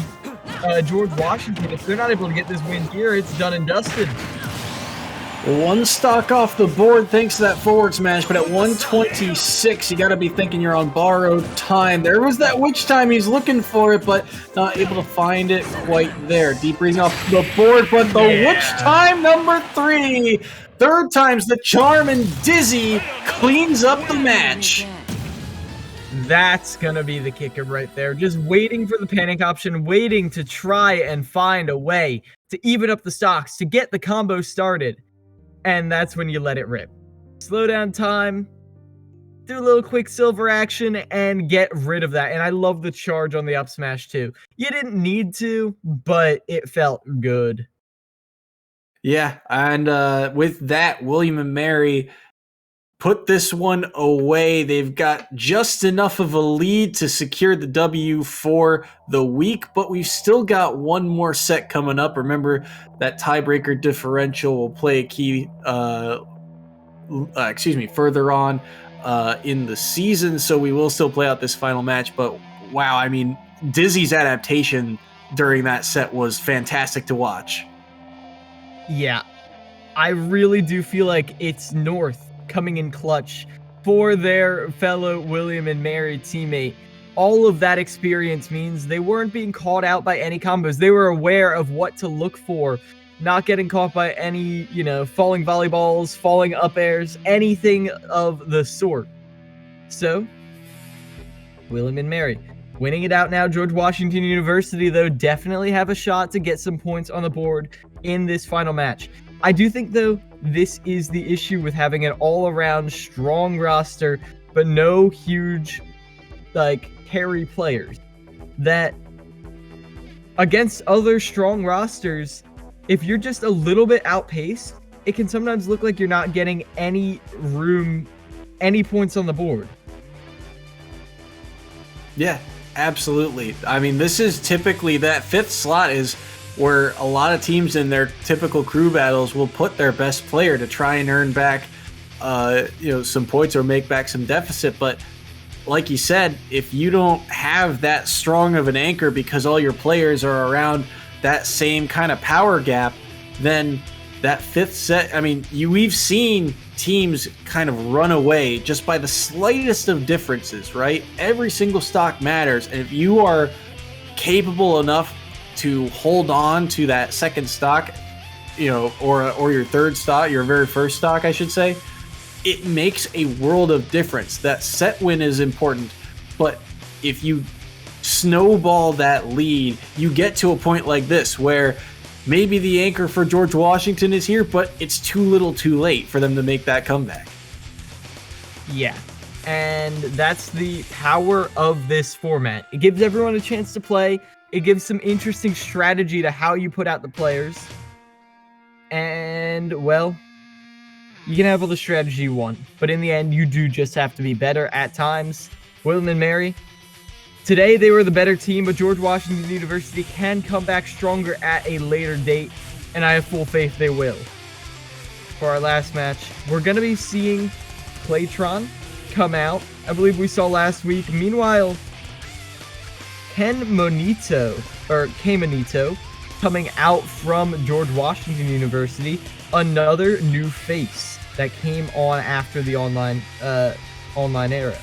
George Washington. If they're not able to get this win here, it's done and dusted. One stock off the board thanks to that forward smash, but at 126, you got to be thinking you're on borrowed time. There was that Witch Time. He's looking for it, but not able to find it quite there. Deep breathing off the board, but the Witch Time number 3. Third time's the charm, and Dizzy cleans up the match. That's going to be the kicker right there. Just waiting for the panic option, waiting to try and find a way to even up the stocks, to get the combo started. And that's when you let it rip. Slow down time, do a little Quicksilver action, and get rid of that. And I love the charge on the up smash too. You didn't need to, but it felt good. Yeah, and with that, William and Mary put this one away. They've got just enough of a lead to secure the W for the week, but we've still got one more set coming up. Remember, that tiebreaker differential will play a key, further on in the season, so we will still play out this final match. But wow, I mean, Dizzy's adaptation during that set was fantastic to watch. Yeah, I really do feel like it's North coming in clutch for their fellow William and Mary teammate. All of that experience means they weren't being caught out by any combos. They were aware of what to look for, not getting caught by any, falling volleyballs, falling up airs, anything of the sort. So, William and Mary winning it out now. George Washington University, though, definitely have a shot to get some points on the board in this final match. I do think, though, this is the issue with having an all-around strong roster, but no huge, carry players. That against other strong rosters, if you're just a little bit outpaced, it can sometimes look like you're not getting any points on the board. Yeah, absolutely. I mean, this is typically that 5th slot is where a lot of teams in their typical crew battles will put their best player to try and earn back, some points or make back some deficit. But like you said, if you don't have that strong of an anchor because all your players are around that same kind of power gap, then that 5th set, I mean, we've seen teams kind of run away just by the slightest of differences, right? Every single stock matters, and if you are capable enough to hold on to that 2nd stock, or your 3rd stock, your very first stock, I should say, it makes a world of difference. That set win is important, but if you snowball that lead, you get to a point like this where maybe the anchor for George Washington is here, but it's too little too late for them to make that comeback. Yeah, and that's the power of this format. It gives everyone a chance to play. It gives some interesting strategy to how you put out the players. And, well, you can have all the strategy you want, but in the end, you do just have to be better at times. William and Mary, Today they were the better team, but George Washington University can come back stronger at a later date, and I have full faith they will. For our last match, we're going to be seeing Claytron come out. I believe we saw last week. Meanwhile, K-Monito coming out from George Washington University, another new face that came on after the online era.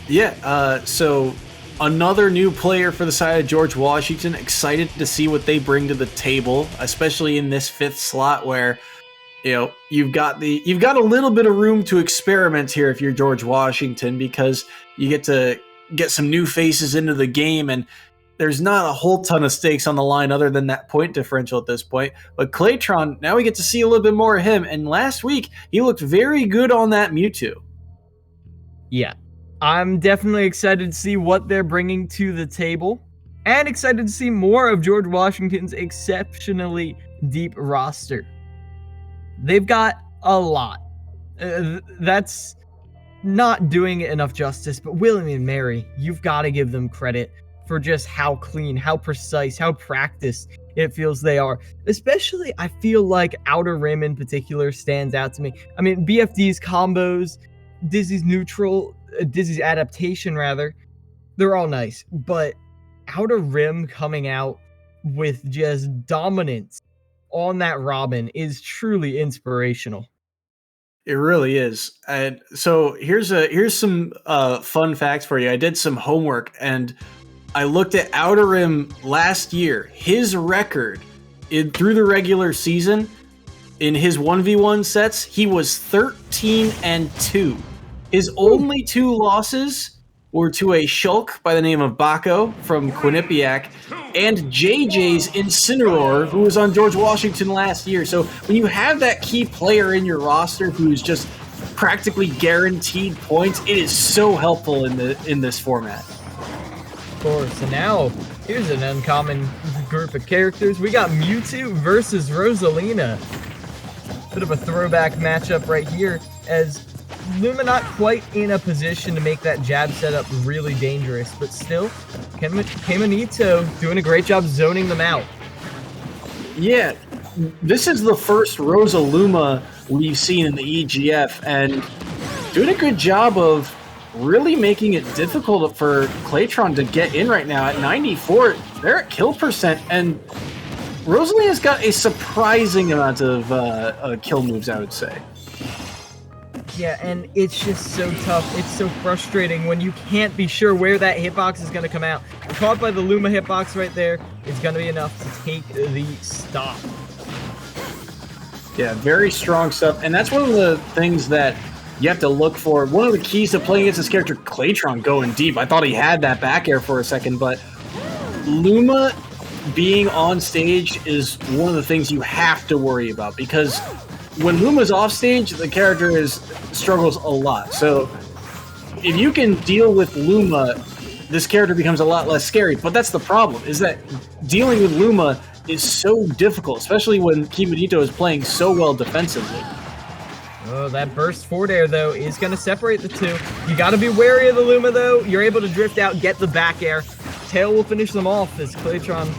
Yeah, so another new player for the side of George Washington. Excited to see what they bring to the table, especially in this 5th slot where, you know, you've got a little bit of room to experiment here if you're George Washington, because you get to get some new faces into the game, and there's not a whole ton of stakes on the line other than that point differential at this point. But Claytron, now we get to see a little bit more of him, and last week he looked very good on that Mewtwo. Yeah, I'm definitely excited to see what they're bringing to the table, and excited to see more of George Washington's exceptionally deep roster. They've got a lot. That's not doing it enough justice, but William and Mary, you've got to give them credit for just how clean, how precise, how practiced it feels they are. Especially, I feel like Outer Rim in particular stands out to me. I mean, BFD's combos, Dizzy's adaptation rather, they're all nice, but Outer Rim coming out with just dominance on that Robin is truly inspirational. It really is. And so here's some fun facts for you. I did some homework and I looked at Outer Rim last year. His record through the regular season in his 1v1 sets, he was 13-2. His only 2 losses were to a Shulk by the name of Baco from Quinnipiac and JJ's Incineroar, who was on George Washington last year. So when you have that key player in your roster who's just practically guaranteed points, it is so helpful in this format. Of course, and now here's an uncommon group of characters. We got Mewtwo versus Rosalina. Bit of a throwback matchup right here, as Luma not quite in a position to make that jab setup really dangerous, but still, K-Monito doing a great job zoning them out. Yeah, this is the first Rosaluma we've seen in the EGF, and doing a good job of really making it difficult for Claytron to get in right now. At 94, they're at kill percent, and Rosalina's got a surprising amount of kill moves, I would say. Yeah, and it's just so tough. It's so frustrating when you can't be sure where that hitbox is going to come out. Caught by the Luma hitbox right there, it's going to be enough to take the stop. Yeah, very strong stuff. And that's one of the things that you have to look for. One of the keys to playing against this character, Claytron, going deep. I thought he had that back air for a second, but Luma being on stage is one of the things you have to worry about, because when Luma's off stage, the character struggles a lot. So if you can deal with Luma, this character becomes a lot less scary. But that's the problem, is that dealing with Luma is so difficult, especially when K-Monito is playing so well defensively. Oh, that burst forward air, though, is going to separate the two. You got to be wary of the Luma, though. You're able to drift out, get the back air. Tail will finish them off as Claytron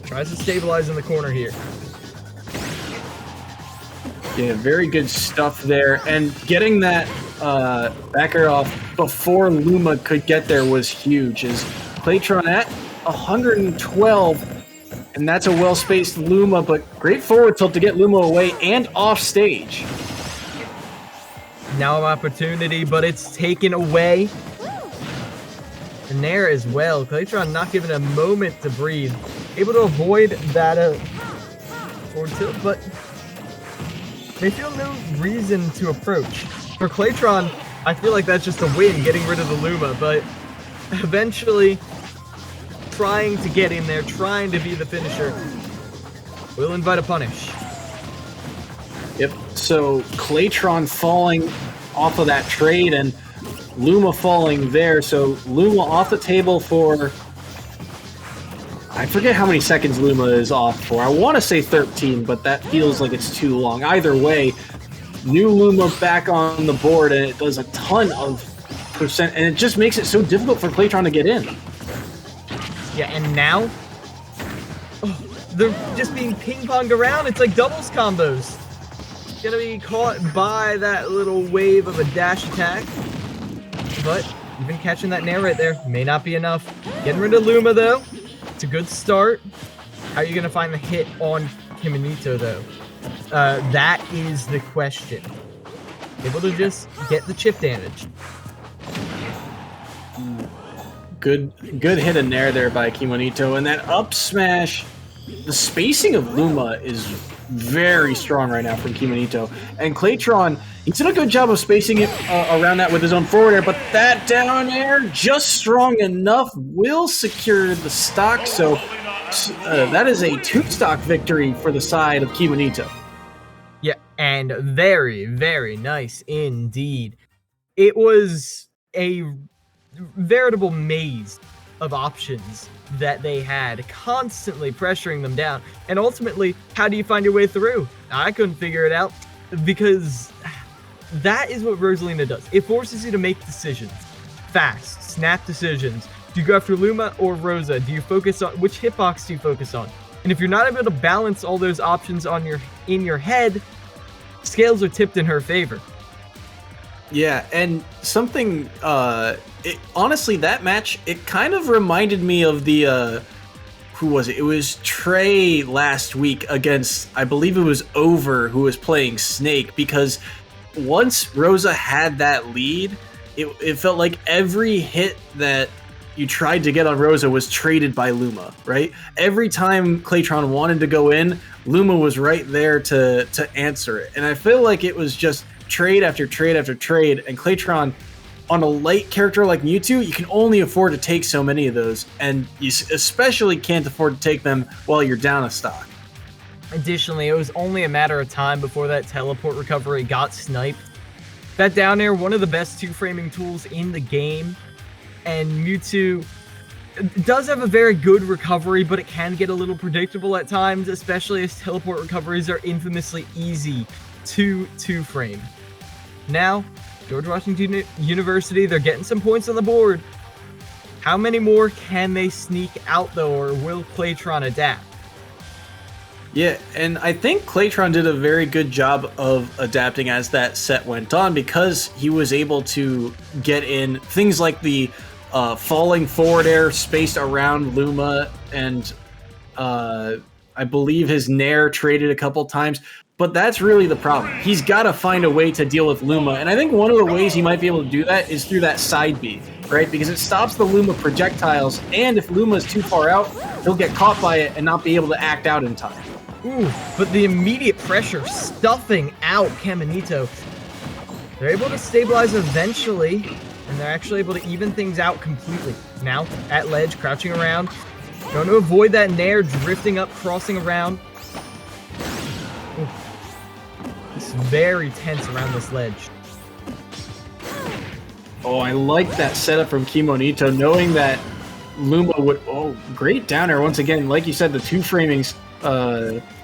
tries to stabilize in the corner here. Yeah, very good stuff there. And getting that back air off before Luma could get there was huge. As Claytron at 112, and that's a well-spaced Luma, but great forward tilt to get Luma away and off stage. Now an opportunity, but it's taken away. And there as well, Claytron not given a moment to breathe. Able to avoid that forward tilt, but they feel no reason to approach. For Claytron, I feel like that's just a win, getting rid of the Luma, but eventually trying to get in there, trying to be the finisher, will invite a punish. Yep, so Claytron falling off of that trade and Luma falling there, so Luma off the table for, I forget how many seconds Luma is off for. I want to say 13, but that feels like it's too long. Either way, new Luma back on the board, and it does a ton of 100%, and it just makes it so difficult for Claytron to get in. Yeah, and now they're just being ping-ponged around. It's like doubles combos. Gonna be caught by that little wave of a dash attack. But even catching that nair right there may not be enough. Getting rid of Luma, though. It's a good start. How are you gonna find the hit on Kimonito, though? That is the question. Able to just get the chip damage. Good hit in there by Kimonito, and that up smash. The spacing of Luma is very strong right now from Kimonito, and Claytron, he did a good job of spacing it around that with his own forward air, but that down air, just strong enough, will secure the stock, so that is a 2-stock victory for the side of Kimonito. Yeah, and very, very nice indeed. It was a veritable maze of options that they had, constantly pressuring them down. And ultimately, how do you find your way through? I couldn't figure it out, because that is what Rosalina does. It forces you to make decisions. Fast, snap decisions. Do you go after Luma or Rosa? Do you focus on which hitbox do you focus on? And if you're not able to balance all those options in your head, scales are tipped in her favor. Yeah, and something, honestly, that match, it kind of reminded me of the, who was it? It was Trey last week against, I believe it was Over, who was playing Snake, because once Rosa had that lead, it felt like every hit that you tried to get on Rosa was traded by Luma, right? Every time Claytron wanted to go in, Luma was right there to answer it. And I feel like it was just trade after trade after trade, and Claytron, on a light character like Mewtwo, you can only afford to take so many of those, and you especially can't afford to take them while you're down a stock. Additionally, it was only a matter of time before that teleport recovery got sniped. That down air, one of the best 2-framing tools in the game, and Mewtwo does have a very good recovery, but it can get a little predictable at times, especially as teleport recoveries are infamously easy to 2-frame. Now, George Washington University, they're getting some points on the board. How many more can they sneak out, though, or will Claytron adapt? Yeah, and I think Claytron did a very good job of adapting as that set went on, because he was able to get in things like the falling forward air spaced around Luma, and I believe his nair traded a couple times. But that's really the problem. He's got to find a way to deal with Luma, and I think one of the ways he might be able to do that is through that side B, right? Because it stops the Luma projectiles, and if Luma is too far out, he'll get caught by it and not be able to act out in time. Ooh, but the immediate pressure stuffing out Kimonito. They're able to stabilize eventually, and they're actually able to even things out completely. Now, at ledge, crouching around, going to avoid that nair, drifting up, crossing around. Ooh. It's very tense around this ledge. Oh, I like that setup from Kimonito, knowing that Luma would... Oh, great down air once again. Like you said, the 2-framings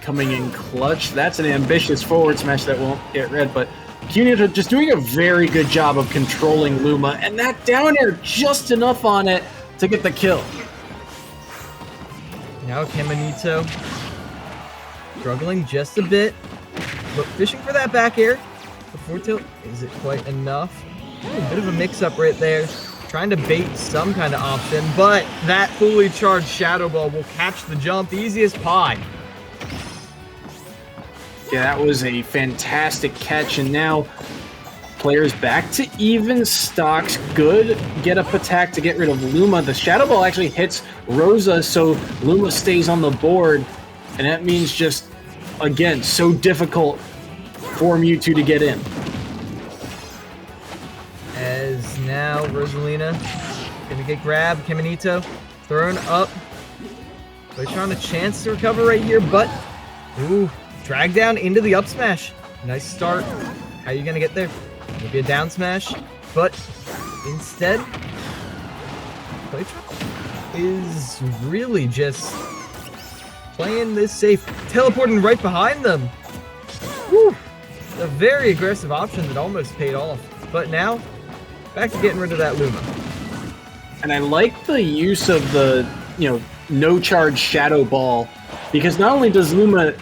coming in clutch. That's an ambitious forward smash that won't get read, but Kimonito just doing a very good job of controlling Luma, and that down air just enough on it to get the kill. Now Kimonito struggling just a bit, but fishing for that back air. Before tilt, is it quite enough? A bit of a mix-up right there. Trying to bait some kind of option, but that fully charged Shadow Ball will catch the jump easy as pie. Yeah, that was a fantastic catch, and now players back to even stocks. Good get-up attack to get rid of Luma. The Shadow Ball actually hits Rosa, so Luma stays on the board, and that means just, again, so difficult for Mewtwo to get in. As now Rosalina gonna get grabbed, Kimonito thrown up. Claytron a chance to recover right here, but ooh, drag down into the up smash. Nice start. How are you gonna get there? Maybe a down smash, but instead, Claytron is really just playing this safe, teleporting right behind them. Whew. A very aggressive option that almost paid off, but now back to getting rid of that Luma. And I like the use of the, no charge Shadow Ball, because not only does Luma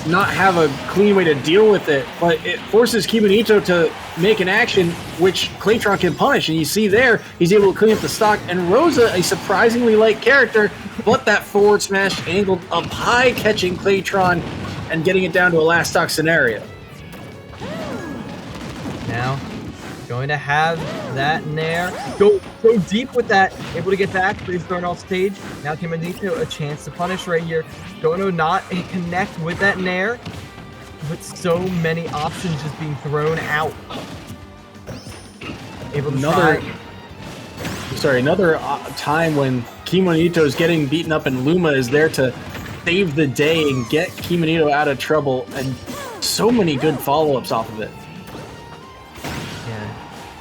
not have a clean way to deal with it, but it forces Kimonito to make an action which Claytron can punish. And you see there, he's able to clean up the stock. And Rosa, a surprisingly light character, but that forward smash angled up high, catching Claytron and getting it down to a last stock scenario. Now, going to have that Nair go so deep with that, able to get back, but he's thrown off stage. Now Kimonito a chance to punish right here. Going to not connect with that Nair, but so many options just being thrown out. Able to another time when Kimonito is getting beaten up and Luma is there to save the day and get Kimonito out of trouble, and so many good follow-ups off of it.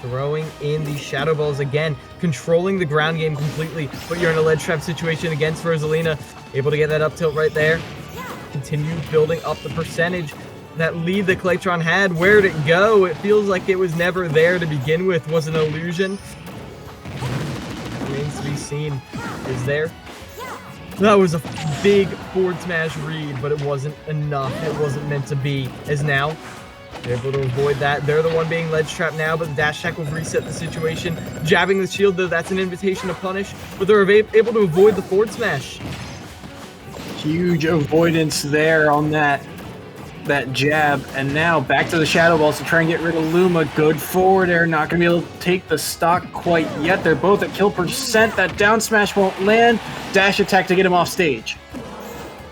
Throwing in the Shadow Balls again, controlling the ground game completely, but you're in a ledge trap situation against Rosalina. Able to get that up tilt right there. Continue building up the percentage. That lead that Claytron had, where'd it go? It feels like it was never there to begin with. Was an illusion. Remains to be seen. Is there? That was a big forward smash read, but it wasn't enough. It wasn't meant to be. As now, they're able to avoid that. They're the one being ledge trapped now, but the dash attack will reset the situation. Jabbing the shield, though, that's an invitation to punish, but they're able to avoid the forward smash. Huge avoidance there on that jab, and now back to the Shadow Balls to try and get rid of Luma. Good forward air, not going to be able to take the stock quite yet. They're both at kill percent. That down smash won't land. Dash attack to get him off stage.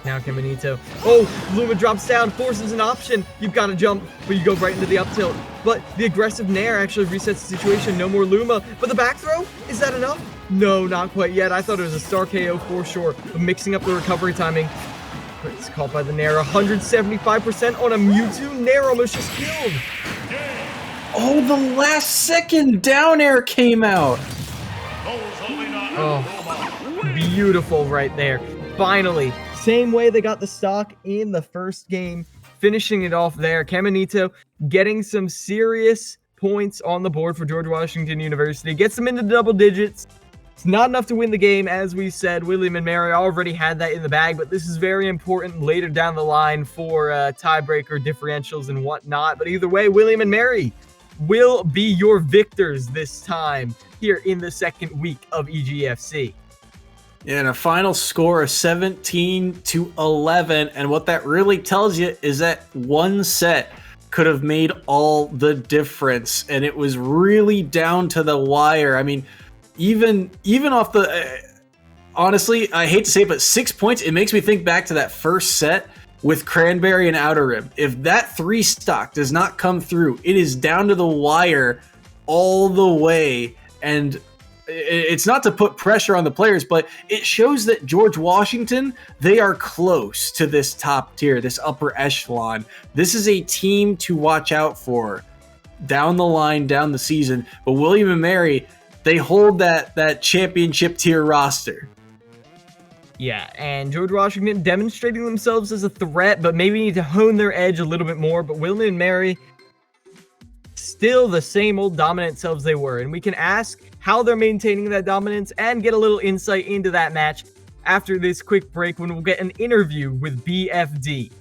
Now Kimonito. Oh, Luma drops down, forces an option. You've got to jump, but you go right into the up tilt. But the aggressive Nair actually resets the situation. No more Luma. But the back throw? Is that enough? No, not quite yet. I thought it was a star KO for sure. But mixing up the recovery timing. But it's caught by the Nair. 175% on a Mewtwo. Nair almost just killed. Oh, the last second down air came out. Oh, beautiful right there. Finally. Same way they got the stock in the first game, finishing it off there. Kimonito getting some serious points on the board for George Washington University. Gets them into double digits. It's not enough to win the game, as we said. William and Mary already had that in the bag, but this is very important later down the line for tiebreaker differentials and whatnot. But either way, William and Mary will be your victors this time here in the second week of EGFC. And a final score of 17-11. And what that really tells you is that one set could have made all the difference. And it was really down to the wire. I mean, even off the... honestly, I hate to say it, but 6 points, it makes me think back to that first set with Cranberry and Outer Rim. If that 3 stock does not come through, it is down to the wire all the way. And it's not to put pressure on the players, but it shows that George Washington, they are close to this top tier, this upper echelon. This is a team to watch out for down the line, down the season. But William and Mary, they hold that championship tier roster. Yeah, and George Washington demonstrating themselves as a threat, but maybe need to hone their edge a little bit more. But William and Mary, still the same old dominant selves they were. And we can ask how they're maintaining that dominance and get a little insight into that match after this quick break when we'll get an interview with BFD.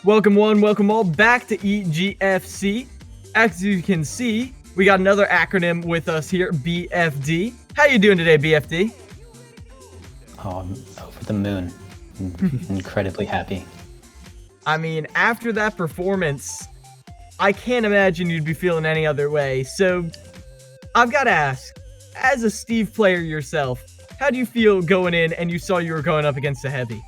Welcome one, welcome all back to EGFC. As you can see, we got another acronym with us here, BFD. How you doing today, BFD? Oh, I'm over the moon. Incredibly happy. I mean, after that performance, I can't imagine you'd be feeling any other way. So, I've got to ask, as a Steve player yourself, how do you feel going in and you saw you were going up against a heavy?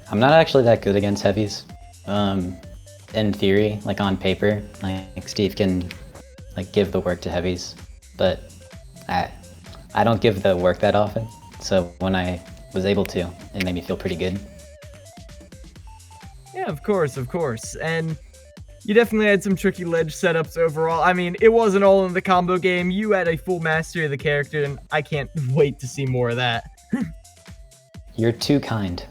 I'm not actually that good against heavies. In theory, like on paper, like Steve can like give the work to heavies, but I don't give the work that often. So when I was able to, it made me feel pretty good. Yeah, of course. And you definitely had some tricky ledge setups overall. I mean, it wasn't all in the combo game. You had a full mastery of the character, and I can't wait to see more of that. You're too kind.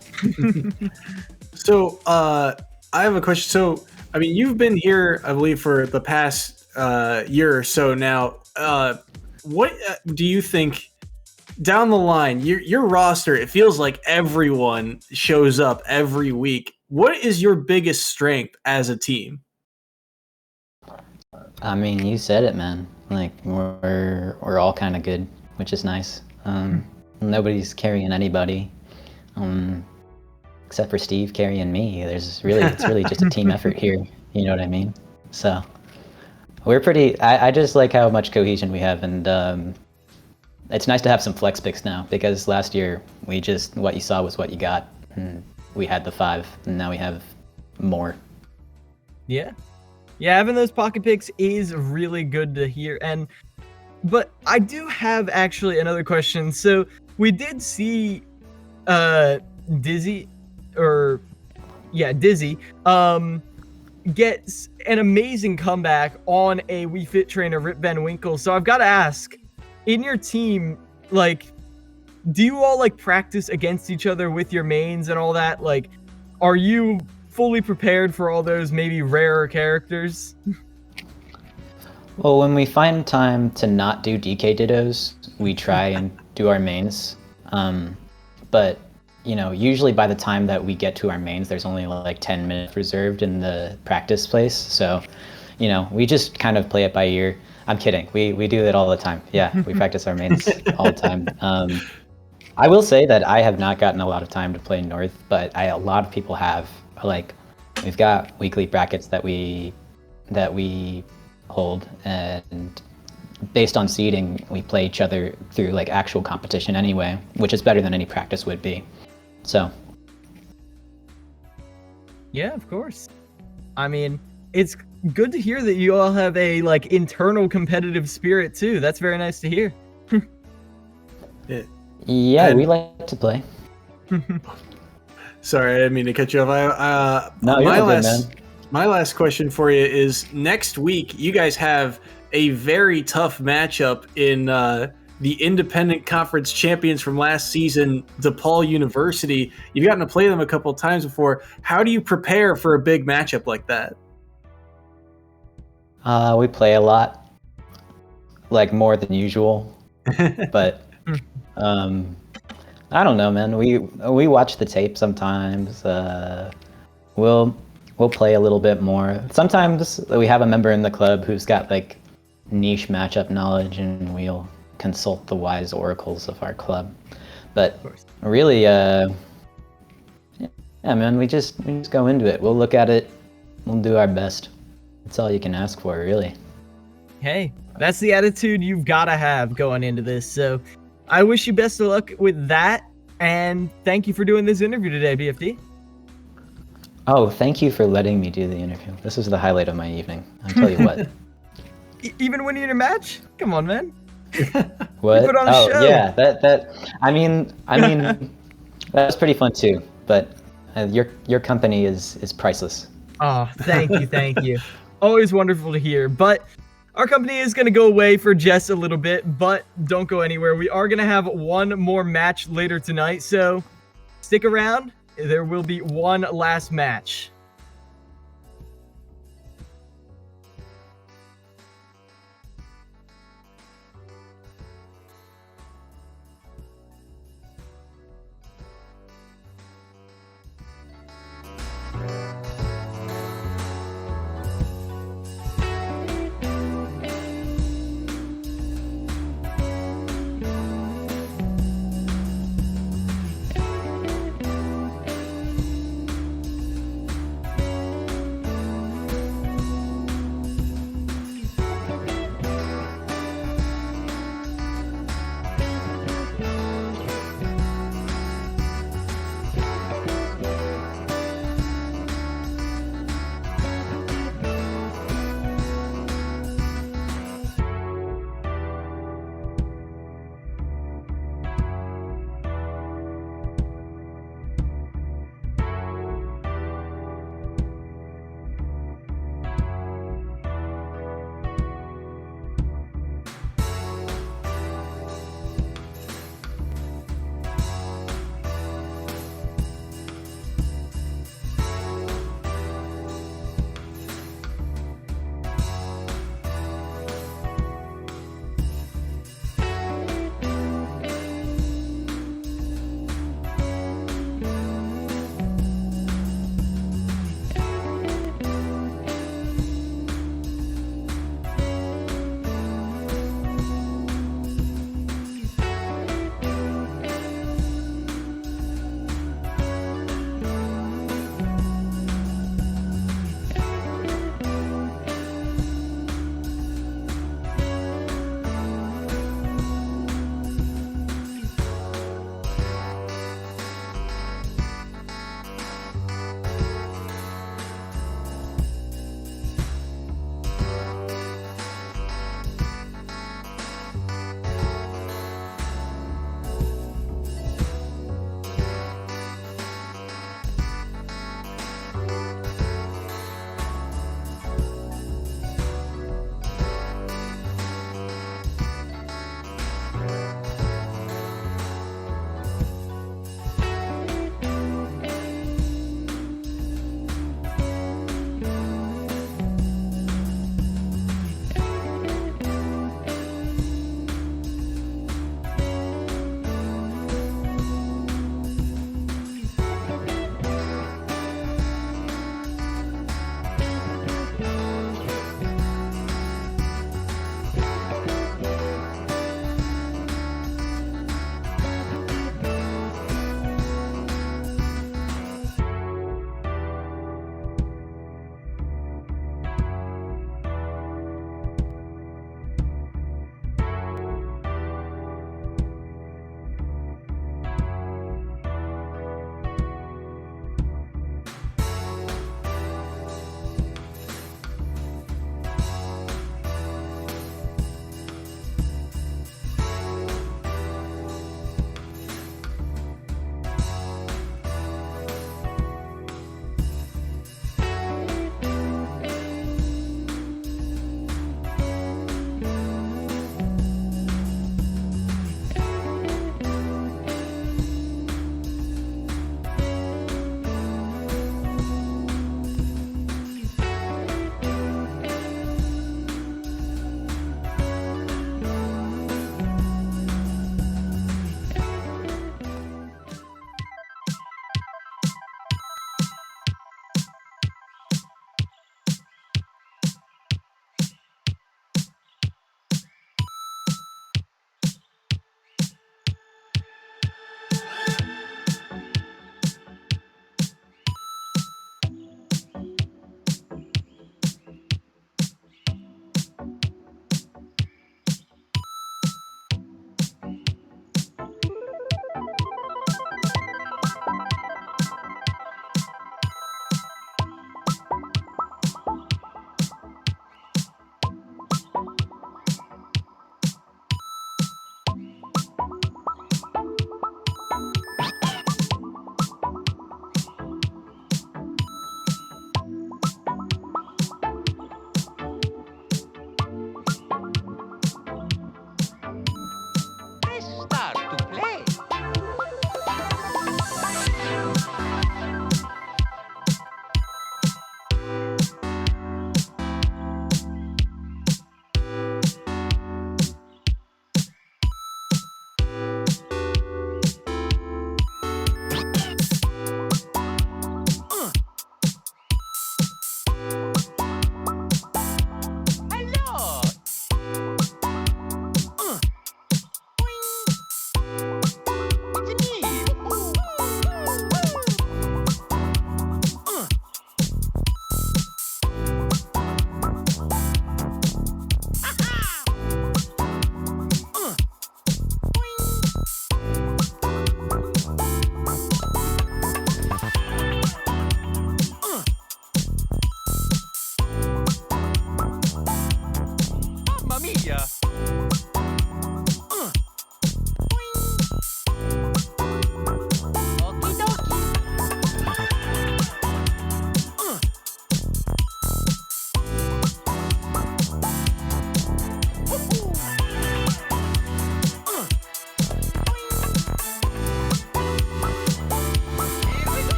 So, I have a question. So, I mean, you've been here, I believe, for the past year or so now. What do you think down the line? Your roster, it feels like everyone shows up every week. What is your biggest strength as a team? I mean, you said it, man. Like we're all kind of good, which is nice. Nobody's carrying anybody, except for Steve carrying me. It's really just a team effort here. You know what I mean? So we're pretty. I just like how much cohesion we have, and it's nice to have some flex picks now, because last year what you saw was what you got, and we had the 5, and now we have more. Yeah, having those pocket picks is really good to hear. But I do have actually another question. So we did see Dizzy gets an amazing comeback on a Wii Fit trainer, Rip Van Winkle. So I've got to ask, in your team, like, do you all like practice against each other with your mains and all that? Like, are you fully prepared for all those maybe rarer characters? Well, when we find time to not do DK Dittos, we try and do our mains. But, you know, usually by the time that we get to our mains, there's only like 10 minutes reserved in the practice place. So, you know, we just kind of play it by ear. I'm kidding. We do it all the time. Yeah, we practice our mains all the time. I will say that I have not gotten a lot of time to play North, but a lot of people have. Like, we've got weekly brackets that we hold, and based on seeding, we play each other through like actual competition anyway, which is better than any practice would be. So. Yeah, of course. I mean, it's good to hear that you all have a like internal competitive spirit too. That's very nice to hear. Yeah, we like to play. Sorry, I didn't mean to cut you off. No, you're good, man. My last question for you is, next week you guys have a very tough matchup in the Independent Conference champions from last season, DePaul University. You've gotten to play them a couple of times before. How do you prepare for a big matchup like that? We play a lot, like more than usual, but I don't know, man. We watch the tape sometimes. We'll play a little bit more. Sometimes we have a member in the club who's got like niche matchup knowledge, and we'll consult the wise oracles of our club. But really, yeah, man, we just go into it. We'll look at it. We'll do our best. That's all you can ask for, really. Hey, that's the attitude you've got to have going into this. So I wish you best of luck with that, and thank you for doing this interview today, BFD. Oh, thank you for letting me do the interview. This was the highlight of my evening. I'll tell you what. Even winning in a match? Come on, man. What? You put on a show. Yeah, I mean, that was pretty fun too. But your company is priceless. Oh, thank you. Always wonderful to hear. But our company is going to go away for just a little bit, but don't go anywhere. We are going to have one more match later tonight, so stick around. There will be one last match.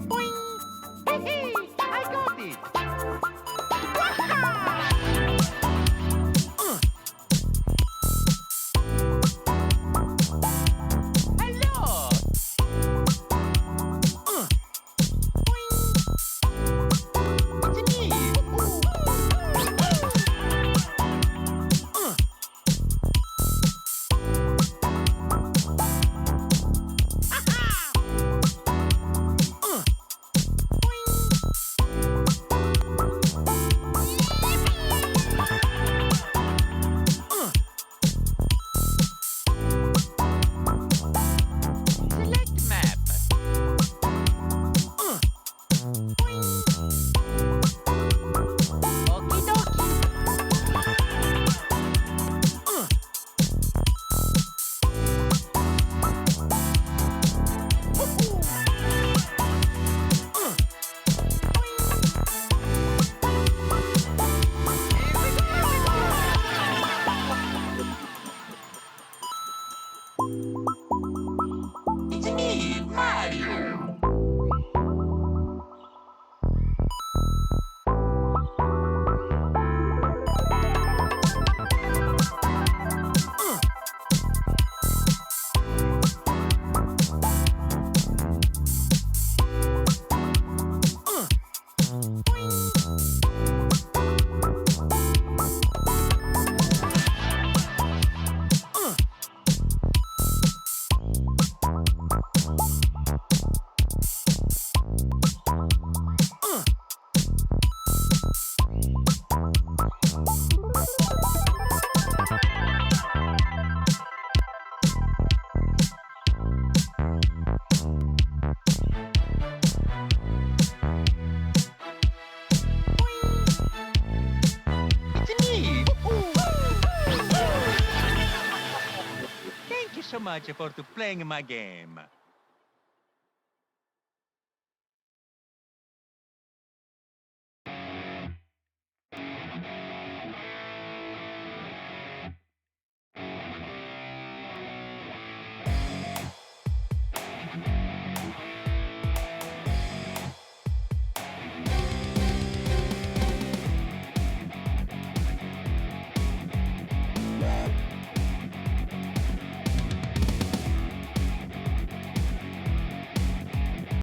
Boing! Hey, I got it! Hello! It's me! Select map. Okie dokie. It's me, Mario. It's me. Thank you so much for playing my game.